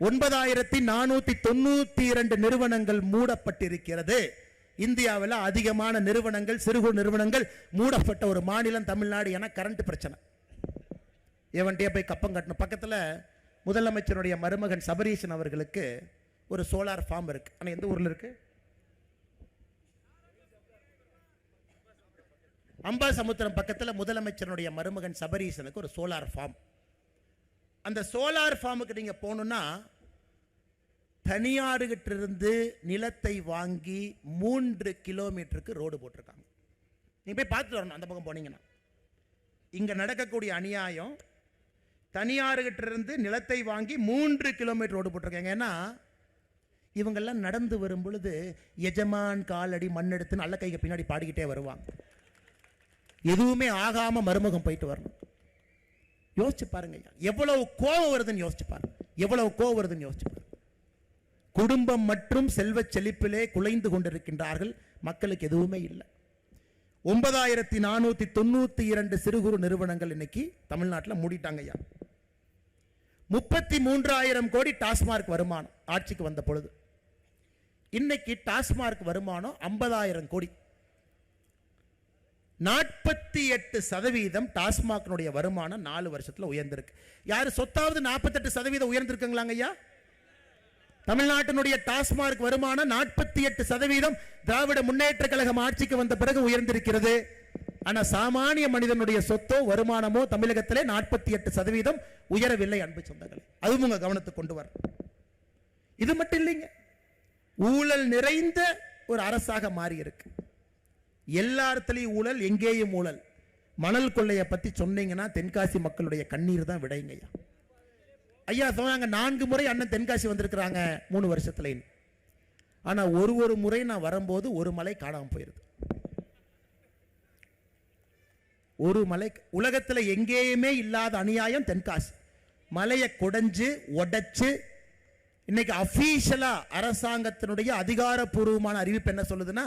9492 நிறுவனங்கள் மூடப்பட்டிருக்கிறது. இந்தியாவில் அதிகமான நிறுவனங்கள், சிறு குறு நிறுவனங்கள் மூடப்பட்ட ஒரு மாநிலம் தமிழ்நாடு. என கரண்ட் பிரச்சனை, எவன்டே போய் கப்பம் கட்டணும். பக்கத்தில் முதலமைச்சருடைய மருமகன் சபரீசன் அவர்களுக்கு ஒரு சோலார் ஃபார்ம் இருக்கு. ஆனால் எந்த ஊரில் இருக்கு? அம்பாசமுத்திரம் பக்கத்தில் முதலமைச்சருடைய மருமகன் சபரீசனுக்கு ஒரு சோலார் ஃபார்ம். அந்த சோலார் ஃபார்முக்கு நீங்க போகணும்னா தனியார்கிட்ட இருந்து நிலத்தை வாங்கி 3 கிலோமீட்டருக்கு ரோடு போட்டிருக்காங்க. நீங்க போய் பார்த்துட்டு வரணும். அந்த பக்கம் போனீங்கன்னா இங்க நடக்கக்கூடிய அநியாயம், தனியார்கிட்ட இருந்து நிலத்தை வாங்கி 3 கிலோமீட்டர் ரோடு போட்டிருக்காங்க. ஏன்னா இவங்கெல்லாம் நடந்து வரும் பொழுது எஜமான் காலடி மண்ணெடுத்துன்னு அல்ல கைக்கு பின்னாடி பாடிக்கிட்டே வருவாங்க. எதுவுமே ஆகாம மருமகம் போயிட்டு வரணும். யோசிச்சு பாருங்க, எவ்வளவு கோபம் வருதுன்னு யோசிச்சு பாருங்க, எவ்வளவு கோபம் வருதுன்னு யோசிச்சு பாருங்க. குடும்பம் மற்றும் செல்வ செழிப்பிலே குலைந்து கொண்டிருக்கின்றார்கள். மக்களுக்கு எதுவுமே இல்லை. 9492 சிறு குறு நிறுவனங்கள் இன்னைக்கு தமிழ்நாட்டில் மூடிட்டாங்க ஐயா. 33,000 கோடி டாஸ்மார்க் வருமானம் ஆட்சிக்கு வந்த பொழுது. இன்னைக்கு டாஸ்மார்க் வருமானம் 50,000 கோடி. 48% டாஸ்மாக் வருமானம் 4 வருஷத்துல உயர்ந்திருக்கு. யாரு சொத்தாவது 48% உயர்ந்திருக்குங்களாங்க ஐயா? தமிழ்நாட்டினுடைய டாஸ்மார்க் வருமானம் 48% திராவிட முன்னேற்ற கழகம் ஆட்சிக்கு வந்த பிறகு உயர்ந்திருக்கிறது. ஆனா சாமானிய மனிதனுடைய சொத்தோ வருமானமோ தமிழகத்திலே 48% உயரவில்லை. அன்பு சொந்தங்களே, அதுவும் உங்க கவனத்துக்கு கொண்டு வர. இது மட்டும் இல்லைங்க, ஊழல் நிறைந்த ஒரு அரசாக மாறி இருக்கு. எல்லாத்திலையும் ஊழல், எங்கேயும் ஊழல். மணல் கொள்ளையை பத்தி சொன்னீங்கன்னா தென்காசி மக்களுடைய கண்ணீர் தான் விடைங்க ஐயா. ஐயா சொன்னாங்க 4 முறை அண்ணன் தென்காசி வந்திருக்கிறாங்க 3 வருஷத்துல. ஆனா ஒரு முறை நான் வரும்போது ஒரு மலை காணாம போயிருது. ஒரு மலை, உலகத்துல எங்கேயுமே இல்லாத அநியாயம் தென்காசி. மலையை கொடைஞ்சு உடைச்சு இன்னைக்கு அபிஷியலா அரசாங்கத்தினுடைய அதிகாரப்பூர்வமான அறிவிப்பு என்ன சொல்லுதுன்னா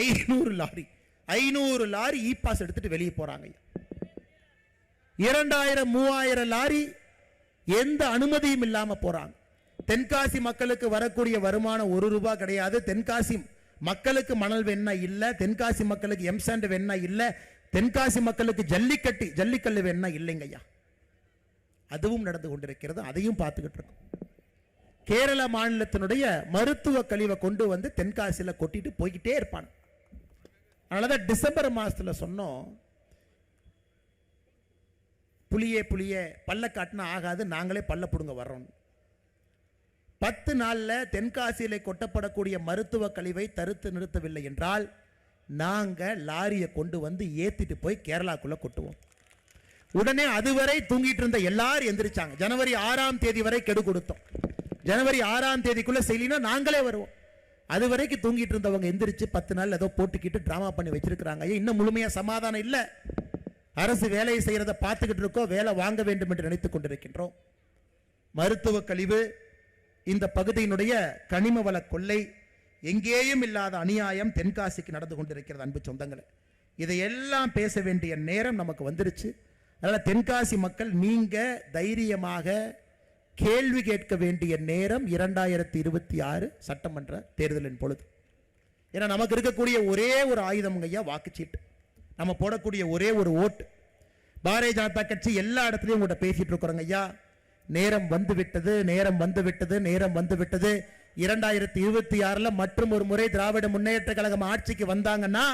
500 லாரி இ பாஸ் எடுத்துட்டு வெளியே போறாங்க. 2000-3000 லாரி எந்த அனுமதியும் இல்லாம போறாங்க. தென்காசி மக்களுக்கு வரக்கூடிய வருமானம் 1 ரூபாய் கிடையாது. தென்காசி மக்களுக்கு மணல் வெண்ணா இல்ல, தென்காசி மக்களுக்கு எம்சாண்ட் வெண்ணா இல்ல, தென்காசி மக்களுக்கு ஜல்லிக்கல்லு வெண்ணா இல்லைங்க ஐயா. அதுவும் நடந்து கொண்டிருக்கிறது, அதையும் பார்த்துக்கிட்டு இருக்கோம். கேரள மாநிலத்தினுடைய மருத்துவ கழிவை கொண்டு வந்து தென்காசியில கொட்டிட்டு போய்கிட்டே இருப்பான். அதனாலதான் டிசம்பர் மாசத்துல சொன்னோம், புளியே பல்ல காட்டினா ஆகாது, நாங்களே பல்ல புடுங்க வர்றோம். 10 நாள்ல தென்காசியில கொட்டப்படக்கூடிய மருத்துவ கழிவை தடுத்து நிறுத்தவில்லை என்றால் நாங்க லாரியை கொண்டு வந்து ஏத்திட்டு போய் கேரளாக்குள்ள கொட்டுவோம். உடனே அதுவரை தூங்கிட்டு இருந்த எல்லாரும் எந்திரிச்சாங்க. ஜனவரி 6ஆம் தேதி வரை கெடு கொடுத்தோம். ஜனவரி 6ஆம் தேதிக்குள்ள செய்யலினா நாங்களே வருவோம். அது வரைக்கும் தூங்கிட்டு இருந்தவங்க எந்திரிச்சு 10 நாள் ஏதோ போட்டுக்கிட்டு டிராமா பண்ணி வச்சிருக்கிறாங்க. இன்னும் முழுமையா சமாதானம் இல்லை. அரசு வேலையை செய்யறதை பார்த்துக்கிட்டு இருக்கோம், வேலை வாங்க வேண்டும் என்று நினைத்துக் கொண்டிருக்கின்றோம். மருத்துவ கழிவு இந்த பகுதியினுடைய கனிம வள கொள்ளை, எங்கேயும் இல்லாத அநியாயம் தென்காசிக்கு நடந்து கொண்டிருக்கிறது. அன்பு சொந்தங்களே, இதையெல்லாம் பேச வேண்டிய நேரம் நமக்கு வந்துருச்சு. அதனால தென்காசி மக்கள், நீங்க தைரியமாக கேள்வி கேட்க வேண்டிய நேரம் 2026 சட்டமன்ற தேர்தலின் பொழுது. ஏன்னா நமக்கு இருக்கக்கூடிய ஒரே ஒரு ஆயுதம் ஐயா வாக்குச்சீட்டு. நம்ம போடக்கூடிய ஒரே ஒரு ஓட்டு. பாரதிய ஜனதா கட்சி எல்லா இடத்துலையும் உங்கள்கிட்ட பேசிட்டு இருக்கிறோங்க ஐயா, நேரம் வந்து விட்டது, நேரம் வந்து விட்டது, நேரம் வந்து விட்டது. 2026 மற்றும் ஒரு முறை திராவிட முன்னேற்ற கழகம் ஆட்சிக்கு வந்தாங்கன்னா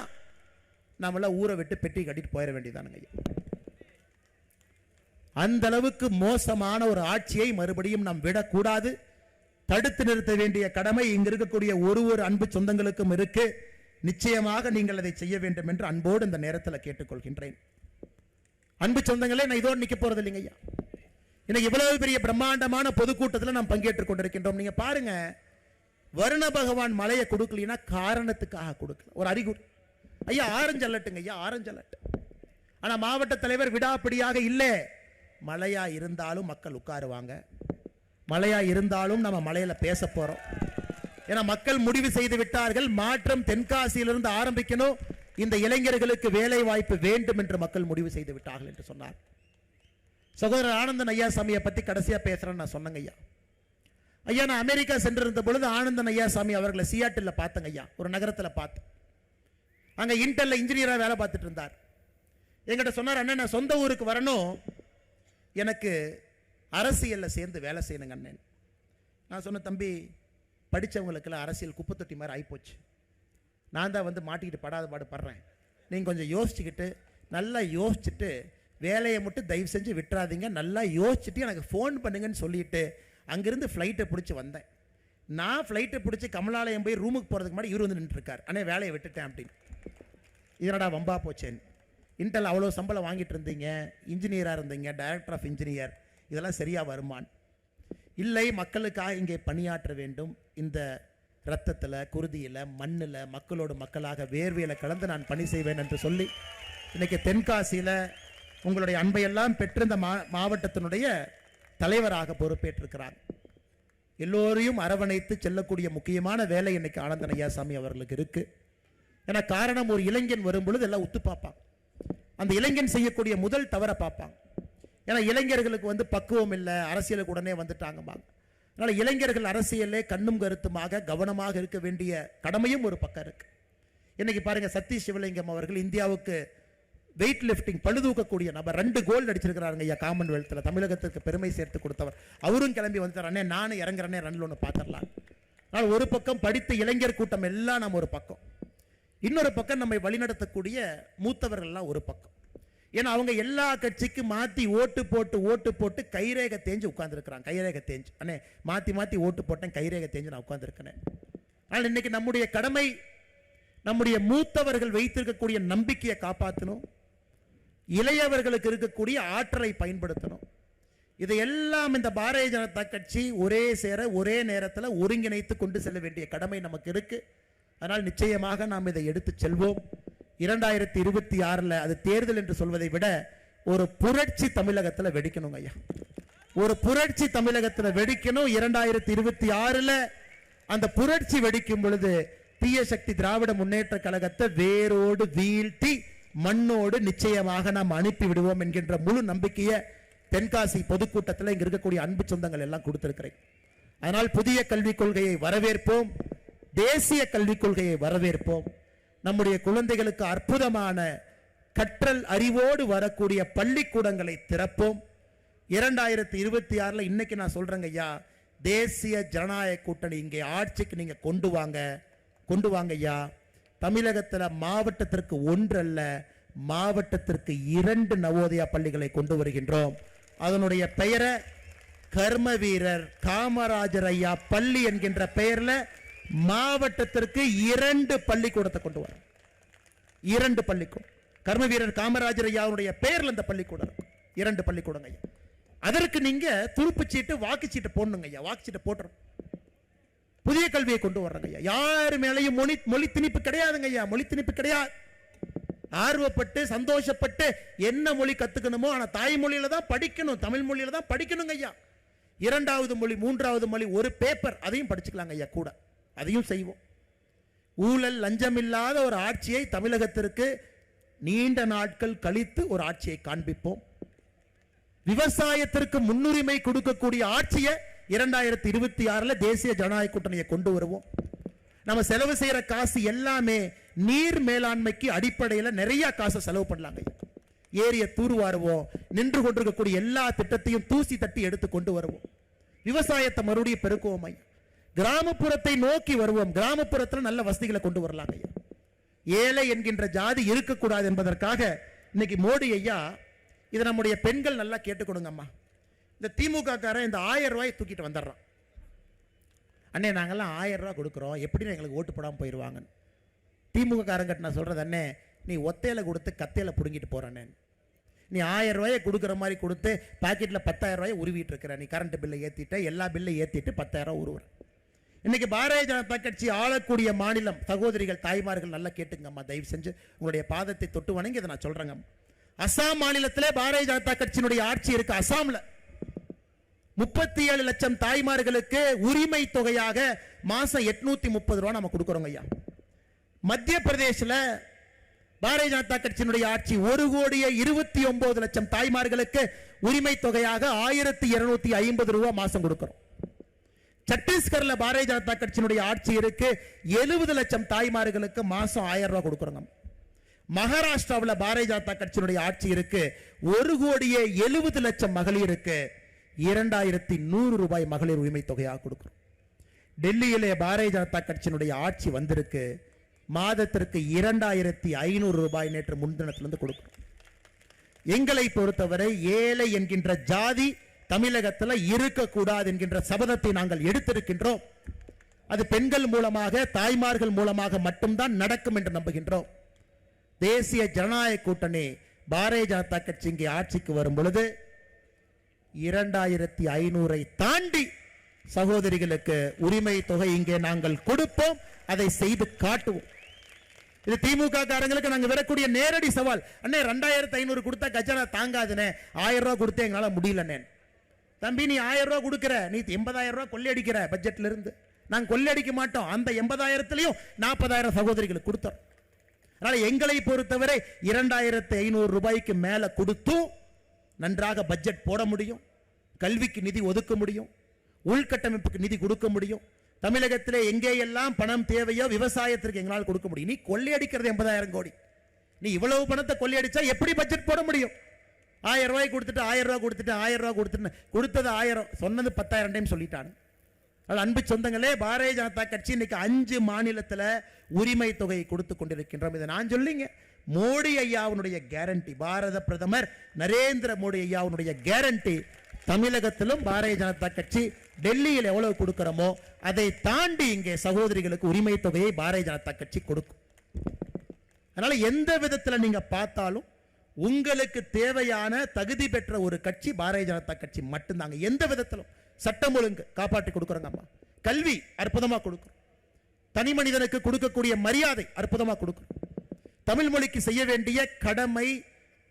நம்மள ஊரை விட்டு பெட்டி கட்டிட்டு போயிட வேண்டியதானுங்க ஐயா. அந்த அளவுக்கு மோசமான ஒரு ஆட்சியை மறுபடியும் நாம் விடக்கூடாது. தடுத்து நிறுத்த வேண்டிய கடமை இங்க இருக்கக்கூடிய ஒரு அன்பு சொந்தங்களுக்கும் இருக்கு. நிச்சயமாக நீங்கள் அதை செய்ய வேண்டும் என்று அன்போடு இந்த நேரத்தில் கேட்டுக்கொள்கின்றேன். அன்பு சொந்தங்களே, நான் இதோடு நிக்க போறது இல்லைங்க ஐயா. இன்னைக்கு இவ்வளவு பெரிய பிரம்மாண்டமான பொதுக்கூட்டத்தில் நாம் பங்கேற்றுக் கொண்டிருக்கின்றோம். நீங்க பாருங்க, வருண பகவான் மலையை கொடுக்கலனா காரணத்துக்காக கொடுக்கல, ஒரு அறிகுறி. ஐயா ஆரஞ்சு அலட்டுங்க ஐயா, ஆரஞ்சு அலட்டு. ஆனா மாவட்ட தலைவர் விடாப்பிடியாக இல்லை. மழையா இருந்தாலும் மக்கள் உட்காருவாங்க, மழையா இருந்தாலும் நம்ம மலையில பேச போறோம். ஏன்னா மக்கள் முடிவு செய்து விட்டார்கள், மாற்றம் தென்காசியிலிருந்து ஆரம்பிக்கணும், இந்த இளைஞர்களுக்கு வேலை வாய்ப்பு வேண்டும் என்று மக்கள் முடிவு செய்து விட்டார்கள் என்று சொன்னார். சகோதரர் ஆனந்தன் ஐயாசாமியை பத்தி கடைசியா பேசுறேன்னு நான் சொன்னங்க ஐயா. ஐயா, நான் அமெரிக்கா சென்றிருந்த பொழுது ஆனந்தன் ஐயாசாமி அவர்களை சியாட்டில் பார்த்தங்க ஐயா, ஒரு நகரத்தில் பார்த்தேன். அங்க இன்டெல்ல இன்ஜினியரா வேலை பார்த்துட்டு இருந்தார். என்கிட்ட சொன்னார், அண்ணன் நான் சொந்த ஊருக்கு வரணும், எனக்கு அரசியல்ல சேர்ந்து வேலை செய்யணுங்க அண்ணன். நான் சொன்ன, தம்பி படித்தவங்களுக்கெல்லாம் அரசியல் குப்பை தொட்டி மாதிரி ஆகிப்போச்சு, நான் தான் வந்து மாட்டிக்கிட்டு படாத பாடு படுறேன். நீங்கள் கொஞ்சம் யோசிச்சுக்கிட்டு, நல்லா யோசிச்சுட்டு வேலையை மட்டும் தயவு செஞ்சு விட்டுறாதீங்க, நல்லா யோசிச்சுட்டு எனக்கு ஃபோன் பண்ணுங்கன்னு சொல்லிட்டு அங்கேருந்து ஃப்ளைட்டை பிடிச்சி வந்தேன். நான் ஃப்ளைட்டை பிடிச்சி கமலாலயம் போய் ரூமுக்கு போகிறதுக்கு முன்னாடி இவர் வந்து நின்றுருக்கார். அண்ணே வேலையை விட்டுட்டேன் அப்படின்னு. இதனடா வம்பா போச்சேன், இன்டெல் அவ்வளோ சம்பளம் வாங்கிட்டு இருந்தீங்க, இன்ஜினியராக இருந்தீங்க, டைரக்டர் ஆஃப் இன்ஜினியர், இதெல்லாம் சரியாக வருமான்? இல்லை, மக்களுக்காக இங்கே பணியாற்ற வேண்டும், இந்த ரத்தத்தில் குருதியில் மண்ணில் மக்களோடு மக்களாக வேர்வையில் கலந்து நான் பணி செய்வேன் என்று சொல்லி இன்னைக்கு தென்காசியில் உங்களுடைய அன்பையெல்லாம் பெற்று இந்த மாவட்டத்தினுடைய தலைவராக பொறுப்பேற்றிருக்கிறார். எல்லோரையும் அரவணைத்து செல்லக்கூடிய முக்கியமான வேலை இன்னைக்கு ஆனந்தன் ஐயாசாமி அவர்களுக்கு இருக்கு. ஏன்னா காரணம், ஒரு இளைஞன் வரும் பொழுது எல்லாம் உத்து பார்ப்பாங்க, அந்த இளைஞன் செய்யக்கூடிய முதல் தவறை பார்ப்பாங்க. ஏன்னா இளைஞர்களுக்கு வந்து பக்குவம் இல்லை, அரசியலுக்கு உடனே வந்துட்டாங்கம்பாங்க. அதனால இளைஞர்கள் அரசியலே கண்ணும் கருத்துமாக கவனமாக இருக்க வேண்டிய கடமையும் ஒரு பக்கம் இருக்கு. இன்னைக்கு பாருங்க, சதீஷ் சிவலிங்கம் அவர்கள் இந்தியாவுக்கு வெயிட் லிஃப்டிங் பழுதூக்கக்கூடிய நபர், 2 கோல்டு அடிச்சிருக்கிறாருங்க ஐயா காமன்வெல்த்தில், தமிழகத்துக்கு பெருமை சேர்த்து கொடுத்தவர். அவரும் கிளம்பி வந்துட்டார், அண்ணே நானும் இறங்குறேனே, ரன்ல ஒன்று பார்த்துடலாம். ஆனால் ஒரு பக்கம் படித்த இளைஞர் கூட்டம் எல்லாம் நம்ம ஒரு பக்கம், இன்னொரு பக்கம் நம்மை வழிநடத்தக்கூடிய மூத்தவர்கள்லாம் ஒரு பக்கம். ஏன்னா அவங்க எல்லா கட்சிக்கு மாற்றி ஓட்டு போட்டு கைரேகை தேஞ்சு உட்கார்ந்துருக்கிறாங்க. கைரேகை தேஞ்சு, அண்ணே மாற்றி ஓட்டு போட்டேன், கைரேகை தேஞ்சு நான் உட்கார்ந்துருக்கேன். ஆனால் இன்னைக்கு நம்முடைய கடமை, நம்முடைய மூத்தவர்கள் வைத்திருக்கக்கூடிய நம்பிக்கையை காப்பாற்றணும், இளையவர்களுக்கு இருக்கக்கூடிய ஆற்றலை பயன்படுத்தணும். இதையெல்லாம் இந்த பாரதிய ஜனதா கட்சி ஒரே சேர ஒரே நேரத்தில் ஒருங்கிணைத்து கொண்டு செல்ல வேண்டிய கடமை நமக்கு இருக்கு. அதனால் நிச்சயமாக நாம் இதை எடுத்து செல்வோம். 2026 அது தேர்தல் என்று சொல்வதை விட ஒரு புரட்சி தமிழகத்தில் வெடிக்கணும் ஐயா, ஒரு புரட்சி தமிழகத்தில் வெடிக்கணும். 2026 அந்த புரட்சி வெடிக்கும் பொழுது தீய சக்தி திராவிட முன்னேற்ற கழகத்தை வேரோடு வீழ்த்தி மண்ணோடு நிச்சயமாக நாம் அனுப்பி விடுவோம் என்கின்ற முழு நம்பிக்கையை தென்காசி பொதுக்கூட்டத்தில் இங்க இருக்கக்கூடிய அன்பு சொந்தங்கள் எல்லாம் கொடுத்திருக்கிறேன். அதனால் புதிய கல்விக் கொள்கையை வரவேற்போம், தேசிய கல்விக் கொள்கையை வரவேற்போம். நம்முடைய குழந்தைகளுக்கு அற்புதமான கற்றல் அறிவோடு வரக்கூடிய பள்ளிக்கூடங்களை திறப்போம். 2026 இன்னைக்கு நான் சொல்றேங்க ஐயா, தேசிய ஜனநாயக கூட்டணி இங்கே ஆட்சிக்கு நீங்க கொண்டு வாங்க ஐயா. தமிழகத்தில் மாவட்டத்திற்கு 1 அல்ல, மாவட்டத்திற்கு 2 நவோதயா பள்ளிகளை கொண்டு வருகின்றோம். அதனுடைய பெயரை கர்ம வீரர் காமராஜர் ஐயா பள்ளி என்கின்ற பெயர்ல மாவட்டத்திற்கு 2 பள்ளிக்கூடத்தை கொண்டு வர, 2 பள்ளிக்கூடம் கர்ம வீரர் காமராஜர் ஐயாவுடைய பெயர்ல இந்த பள்ளிக்கூடம் 2 பள்ளிக்கூடங்க ஐயா. அதற்கு நீங்க துருப்புச்சீட்டு வாக்குச்சீட்டு போடணுங்க ஐயா, வாக்குச்சீட்டு போட்டுரும். புதிய கல்வியை கொண்டு வர்றாங்க ஐயா. யார் மேலையும் மொழி திணிப்பு கிடையாதுங்க ஐயா, மொழி திணிப்பு கிடையாது. ஆர்வப்பட்டு சந்தோஷப்பட்டு என்ன மொழி கத்துக்கணுமோ, ஆனா தாய்மொழியில தான் படிக்கணும், தமிழ் மொழியில தான் படிக்கணுங்க ஐயா. இரண்டாவது மொழி, மூன்றாவது மொழி, ஒரு பேப்பர், அதையும் படிச்சுக்கலாங்க ஐயா கூட, அதையும் செய்வோம். ஊழல் லஞ்சம் இல்லாத ஒரு ஆட்சியை தமிழகத்திற்கு நீண்ட நாட்கள் கழித்து ஒரு ஆட்சியை காண்பிப்போம். விவசாயத்திற்கு முன்னுரிமை கொடுக்கக்கூடிய ஆட்சியை 2026 தேசிய ஜனநாயக கூட்டணியை கொண்டு வருவோம். நம்ம செலவு செய்யற காசு எல்லாமே நீர் மேலாண்மைக்கு அடிப்படையில் நிறைய காசு செலவு பண்ணலாங்க. ஏரிய தூர்வாருவோம், நின்று கொண்டிருக்கக்கூடிய எல்லா திட்டத்தையும் தூசி தட்டி எடுத்து கொண்டு வருவோம். விவசாயத்தை மறுபடியும் பெருக்குவோம் ஐயா. கிராமப்புறத்தை நோக்கி வருவோம். கிராமப்புறத்தில் நல்ல வசதிகளை கொண்டு வரலாங்க ஐயா. ஏழை என்கின்ற ஜாதி இருக்கக்கூடாது என்பதற்காக இன்னைக்கு மோடி ஐயா, இதை நம்முடைய பெண்கள் நல்லா கேட்டுக்கொடுங்க அம்மா. இந்த திமுக காரன் இந்த 1000 ரூபாயை தூக்கிட்டு வந்துடுறான். அண்ணே நாங்கெல்லாம் 1000 ரூபா கொடுக்குறோம், எப்படி எங்களுக்கு ஓட்டு போடாமல் போயிடுவாங்க. திமுக காரங்கிட்ட நான் சொல்றது, அண்ணே நீ ஒத்தையில கொடுத்து கத்தையில புடுங்கிட்டு போறானே, நீ 1000 ரூபாயை கொடுக்குற மாதிரி கொடுத்து பாக்கெட்ல 10,000 ரூபாயை உருவிட்டு இருக்கிற, நீ கரண்ட் பில்லை ஏற்றிட்ட, எல்லா பில்லை ஏற்றிட்டு 10,000 உருவுற. இன்னைக்கு பாரதிய ஜனதா கட்சி ஆளக்கூடிய மாநிலம், சகோதரிகள் தாய்மார்கள் நல்லா கேட்டுங்கம்மா, தயவு செஞ்சு உங்களுடைய பாதத்தை தொட்டு வணங்கி இதை நான் சொல்றேங்க. அசாம் மாநிலத்திலே பாரதிய ஜனதா கட்சியினுடைய ஆட்சி இருக்கு. அசாம்ல 37 லட்சம் தாய்மார்களுக்கு உரிமை தொகையாக மாசம் 830 ரூபாய் நம்ம கொடுக்கிறோம் ஐயா. மத்திய பிரதேசல பாரதிய ஜனதா கட்சியினுடைய ஆட்சி 1,29 லட்சம் தாய்மார்களுக்கு உரிமை தொகையாக 1,250 ரூபாய் மாசம் கொடுக்கிறோம். சத்தீஸ்கர்ல பாரதிய ஜனதா கட்சியினுடைய ஆட்சி இருக்கு. 70 லட்சம் தாய்மார்களுக்கு மாசம் 1000 ரூபாய் கொடுக்கிறோம். மகாராஷ்டிராவில் பாரதிய ஜனதா கட்சியினுடைய ஆட்சி இருக்கு. 1,70 லட்சம் மகளிருக்கு 2,100 ரூபாய் மகளிர் உரிமை தொகையாக கொடுக்கிறோம். டெல்லியிலே பாரதிய ஜனதா கட்சியினுடைய ஆட்சி வந்திருக்கு. மாதத்திற்கு 2,500 ரூபாய் நேற்று முன்தினத்திலிருந்து கொடுக்கிறோம். எங்களை பொறுத்தவரை ஏழை என்கின்ற ஜாதி தமிழகத்தில் இருக்கக்கூடாது என்கின்ற சபதத்தை நாங்கள் எடுத்திருக்கின்றோம். அது பெண்கள் மூலமாக, தாய்மார்கள் மூலமாக மட்டும்தான் நடக்கும் என்று நம்புகின்றோம். தேசிய ஜனநாயக கூட்டணி பாரதிய ஜனதா கட்சி இங்கே ஆட்சிக்கு வரும் பொழுது 2,500 தாண்டி சகோதரிகளுக்கு உரிமை தொகை இங்கே நாங்கள் கொடுப்போம். அதை செய்து காட்டுவோம். இது திமுக காரங்களுக்கு நாங்கள் வரக்கூடிய நேரடி சவால். அண்ணே 2,500 கொடுத்தா கஜானா தாங்காதுனே, 1000 ரூபாய் கொடுத்தே எங்களால முடியலண்ணே. தம்பி நீ 1000 ரூபாய் கொடுக்கிற, நீ 80,000 ரூபாய் கொள்ளையடிக்கிற பட்ஜெட்ல இருந்து. நாங்கள் கொள்ளையடிக்க மாட்டோம். அந்த 80,000 40,000 சகோதரிகளுக்கு கொடுத்தோம். அதனால எங்களை பொறுத்தவரை 2,500 ரூபாய்க்கு மேல கொடுத்தும் நன்றாக பட்ஜெட் போட முடியும், கல்விக்கு நிதி ஒதுக்க முடியும், உள்கட்டமைப்புக்கு நிதி கொடுக்க முடியும். தமிழகத்திலே எங்கேயெல்லாம் பணம் தேவையோ விவசாயத்திற்கு எங்களால் கொடுக்க முடியும். நீ கொள்ளையடிக்கிறது 80,000 கோடி, நீ இவ்வளவு பணத்தை கொள்ளையடிச்சா எப்படி பட்ஜெட் போட முடியும்? 1000 ரூபாய் கொடுத்துட்டு 1000 ரூபாய் கொடுத்துட்டு 1000 ரூபாய் கொடுத்துட்டு கொடுத்தது 1000, சொன்னது 10,000 டைம் சொல்லிட்டாங்க. அன்பு சொந்தங்களே, பாரதிய ஜனதா கட்சி இன்னைக்கு 5 மாநிலத்தில் உரிமை தொகையை கொடுத்து கொண்டிருக்கின்றோம். இதை நான் சொல்லிங்க, மோடி ஐயாவுடைய கேரண்டி, பாரத பிரதமர் நரேந்திர மோடி ஐயாவுடைய கேரண்டி. தமிழகத்திலும் பாரதிய ஜனதா கட்சி டெல்லியில் எவ்வளவு கொடுக்கிறோமோ அதை தாண்டி இங்கே சகோதரிகளுக்கு உரிமை தொகையை பாரதிய ஜனதா கட்சி கொடுக்கும். அதனால எந்த விதத்தில் நீங்க பார்த்தாலும் உங்களுக்கு தேவையான தகுதி பெற்ற ஒரு கட்சி பாரதிய ஜனதா கட்சி மட்டும்தாங்க. எந்த விதத்திலும் சட்டம் ஒழுங்கு காப்பாற்றி கொடுக்குறோங்க. கல்வி அற்புதமா கொடுக்கும். தனி மனிதனுக்கு கொடுக்கக்கூடிய மரியாதை அற்புதமா கொடுக்கும். தமிழ் மொழிக்கு செய்ய வேண்டிய கடமை,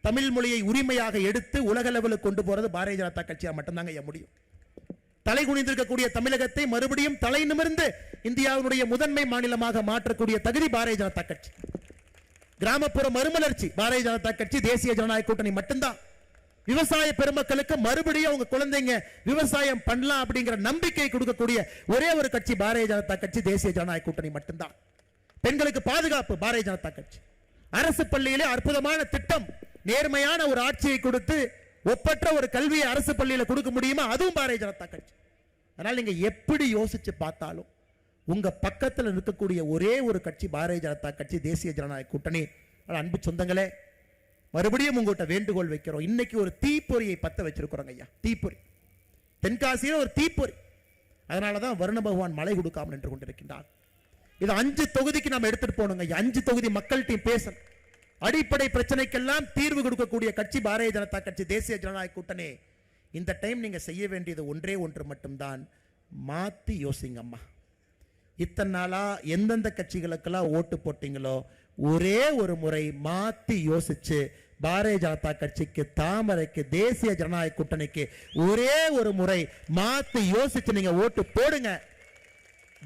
தமிழ் மொழியை உரிமையாக எடுத்து உலக லெவலுக்கு கொண்டு போறது பாரதிய ஜனதா கட்சியா மட்டும்தாங்க முடியும். தலை குனிந்திருக்கக்கூடிய தமிழகத்தை மறுபடியும் தலை நிமிர்ந்து இந்தியாவுடைய முதன்மை மாநிலமாக மாற்றக்கூடிய தகுதி பாரதிய ஜனதா கட்சி. கிராமப்புற மறுமலர்ச்சி பாரதிய ஜனதா கட்சி, தேசிய ஜனநாயக கூட்டணி மட்டும்தான். விவசாய பெருமக்களுக்கு மறுபடியும் அவங்க குழந்தைங்க விவசாயம் பண்ணலாம் அப்படிங்கிற நம்பிக்கை கொடுக்கக்கூடிய ஒரே ஒரு கட்சி பாரதிய ஜனதா கட்சி, தேசிய ஜனநாயக கூட்டணி மட்டும்தான். பெண்களுக்கு பாதுகாப்பு பாரதிய ஜனதா கட்சி. அரசு பள்ளியிலே அற்புதமான திட்டம், நேர்மையான ஒரு ஆட்சியை கொடுத்து ஒப்பற்ற ஒரு கல்வியை அரசு பள்ளியில கொடுக்க முடியுமா? அதுவும் பாரதிய ஜனதா கட்சி. அதனால நீங்க எப்படி யோசிச்சு பார்த்தாலும் உங்க பக்கத்தில் இருக்கக்கூடிய ஒரே ஒரு கட்சி பாரதிய ஜனதா கட்சி, தேசிய ஜனநாயக கூட்டணி. அன்பு சொந்தங்களே, மறுபடியும் உங்கள்கிட்ட வேண்டுகோள் வைக்கிறோம். இன்னைக்கு ஒரு தீப்பொறியை பத்த வச்சிருக்கிறோங்க ஐயா. தீப்பொறி, தென்காசியில் ஒரு தீப்பொறி. அதனாலதான் வருண பகவான் மழை கொடுக்காமல் நின்று கொண்டிருக்கின்றார். இது 5 தொகுதிக்கு நம்ம எடுத்துட்டு போகணுங்க. 5 தொகுதி மக்கள்கிட்ட பேசணும். அடிப்படை பிரச்சனைக்கெல்லாம் தீர்வு கொடுக்கக்கூடிய கட்சி பாரதிய ஜனதா கட்சி, தேசிய ஜனநாயக கூட்டணி. இந்த டைம் நீங்க செய்ய வேண்டியது ஒன்றே ஒன்று மட்டும்தான், மாத்தி யோசிங்க அம்மா. இத்தனை நாளா எந்தெந்த கட்சிகளுக்கெல்லாம் ஓட்டு போட்டீங்களோ ஒரே ஒரு முறை மாத்தி யோசிச்சு பாரதிய ஜனதா கட்சிக்கு, தாமரைக்கு, தேசிய ஜனநாயக கூட்டணிக்கு ஒரே ஒரு முறை மாத்தி யோசிச்சு நீங்க ஓட்டு போடுங்க.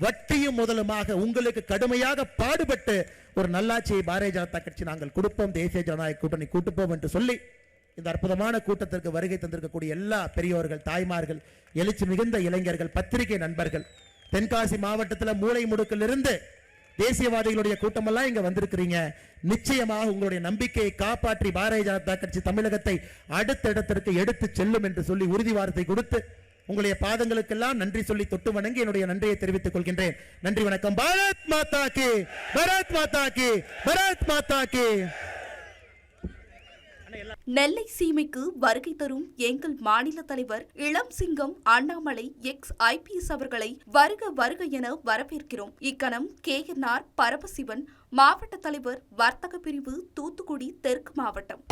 வட்டியும் முதலுமாக உங்களுக்கு கடுமையாக பாடுபட்டு ஒரு நல்லாட்சியை பாரதிய ஜனதா கட்சி நாங்கள் கொடுப்போம், தேசிய ஜனநாயக கூட்டணி கூட்டுப்போம் என்று சொல்லி இந்த அற்புதமான கூட்டத்திற்கு வருகை தந்திருக்கக்கூடிய எல்லா பெரியோர்கள், தாய்மார்கள், எழுச்சி மிகுந்த இளைஞர்கள், பத்திரிகை நண்பர்கள், தென்காசி மாவட்டத்தில் மூளை முடுக்கிலிருந்து தேசியவாதிகளுடைய கூட்டமெல்லாம் இங்க வந்திருக்கிறீங்க. நிச்சயமாக உங்களுடைய நம்பிக்கையை காப்பாற்றி பாரதிய ஜனதா கட்சி தமிழகத்தை அடுத்த இடத்திற்கு எடுத்து செல்லும் என்று சொல்லி உறுதி வார்த்தை கொடுத்து உங்களுடைய பாதங்களுக்கெல்லாம் நன்றி சொல்லி தொட்டு வணங்கி என்னுடைய நன்றியை தெரிவித்துக் கொள்கின்றேன். நன்றி, வணக்கம். பாரத் மாதா கி, பாரத் மாதா கி, பாரத் மாதா கி. நெல்லை சீமைக்கு வருகை தரும் எங்கள் மாநில தலைவர் இளம் சிங்கம் அண்ணாமலை ex-IPS அவர்களை வருக வருக என வரவேற்கிறோம். இக்கணம் KNR பரமசிவன், மாவட்ட தலைவர், வர்த்தக பிரிவு, தூத்துக்குடி தெற்கு மாவட்டம்.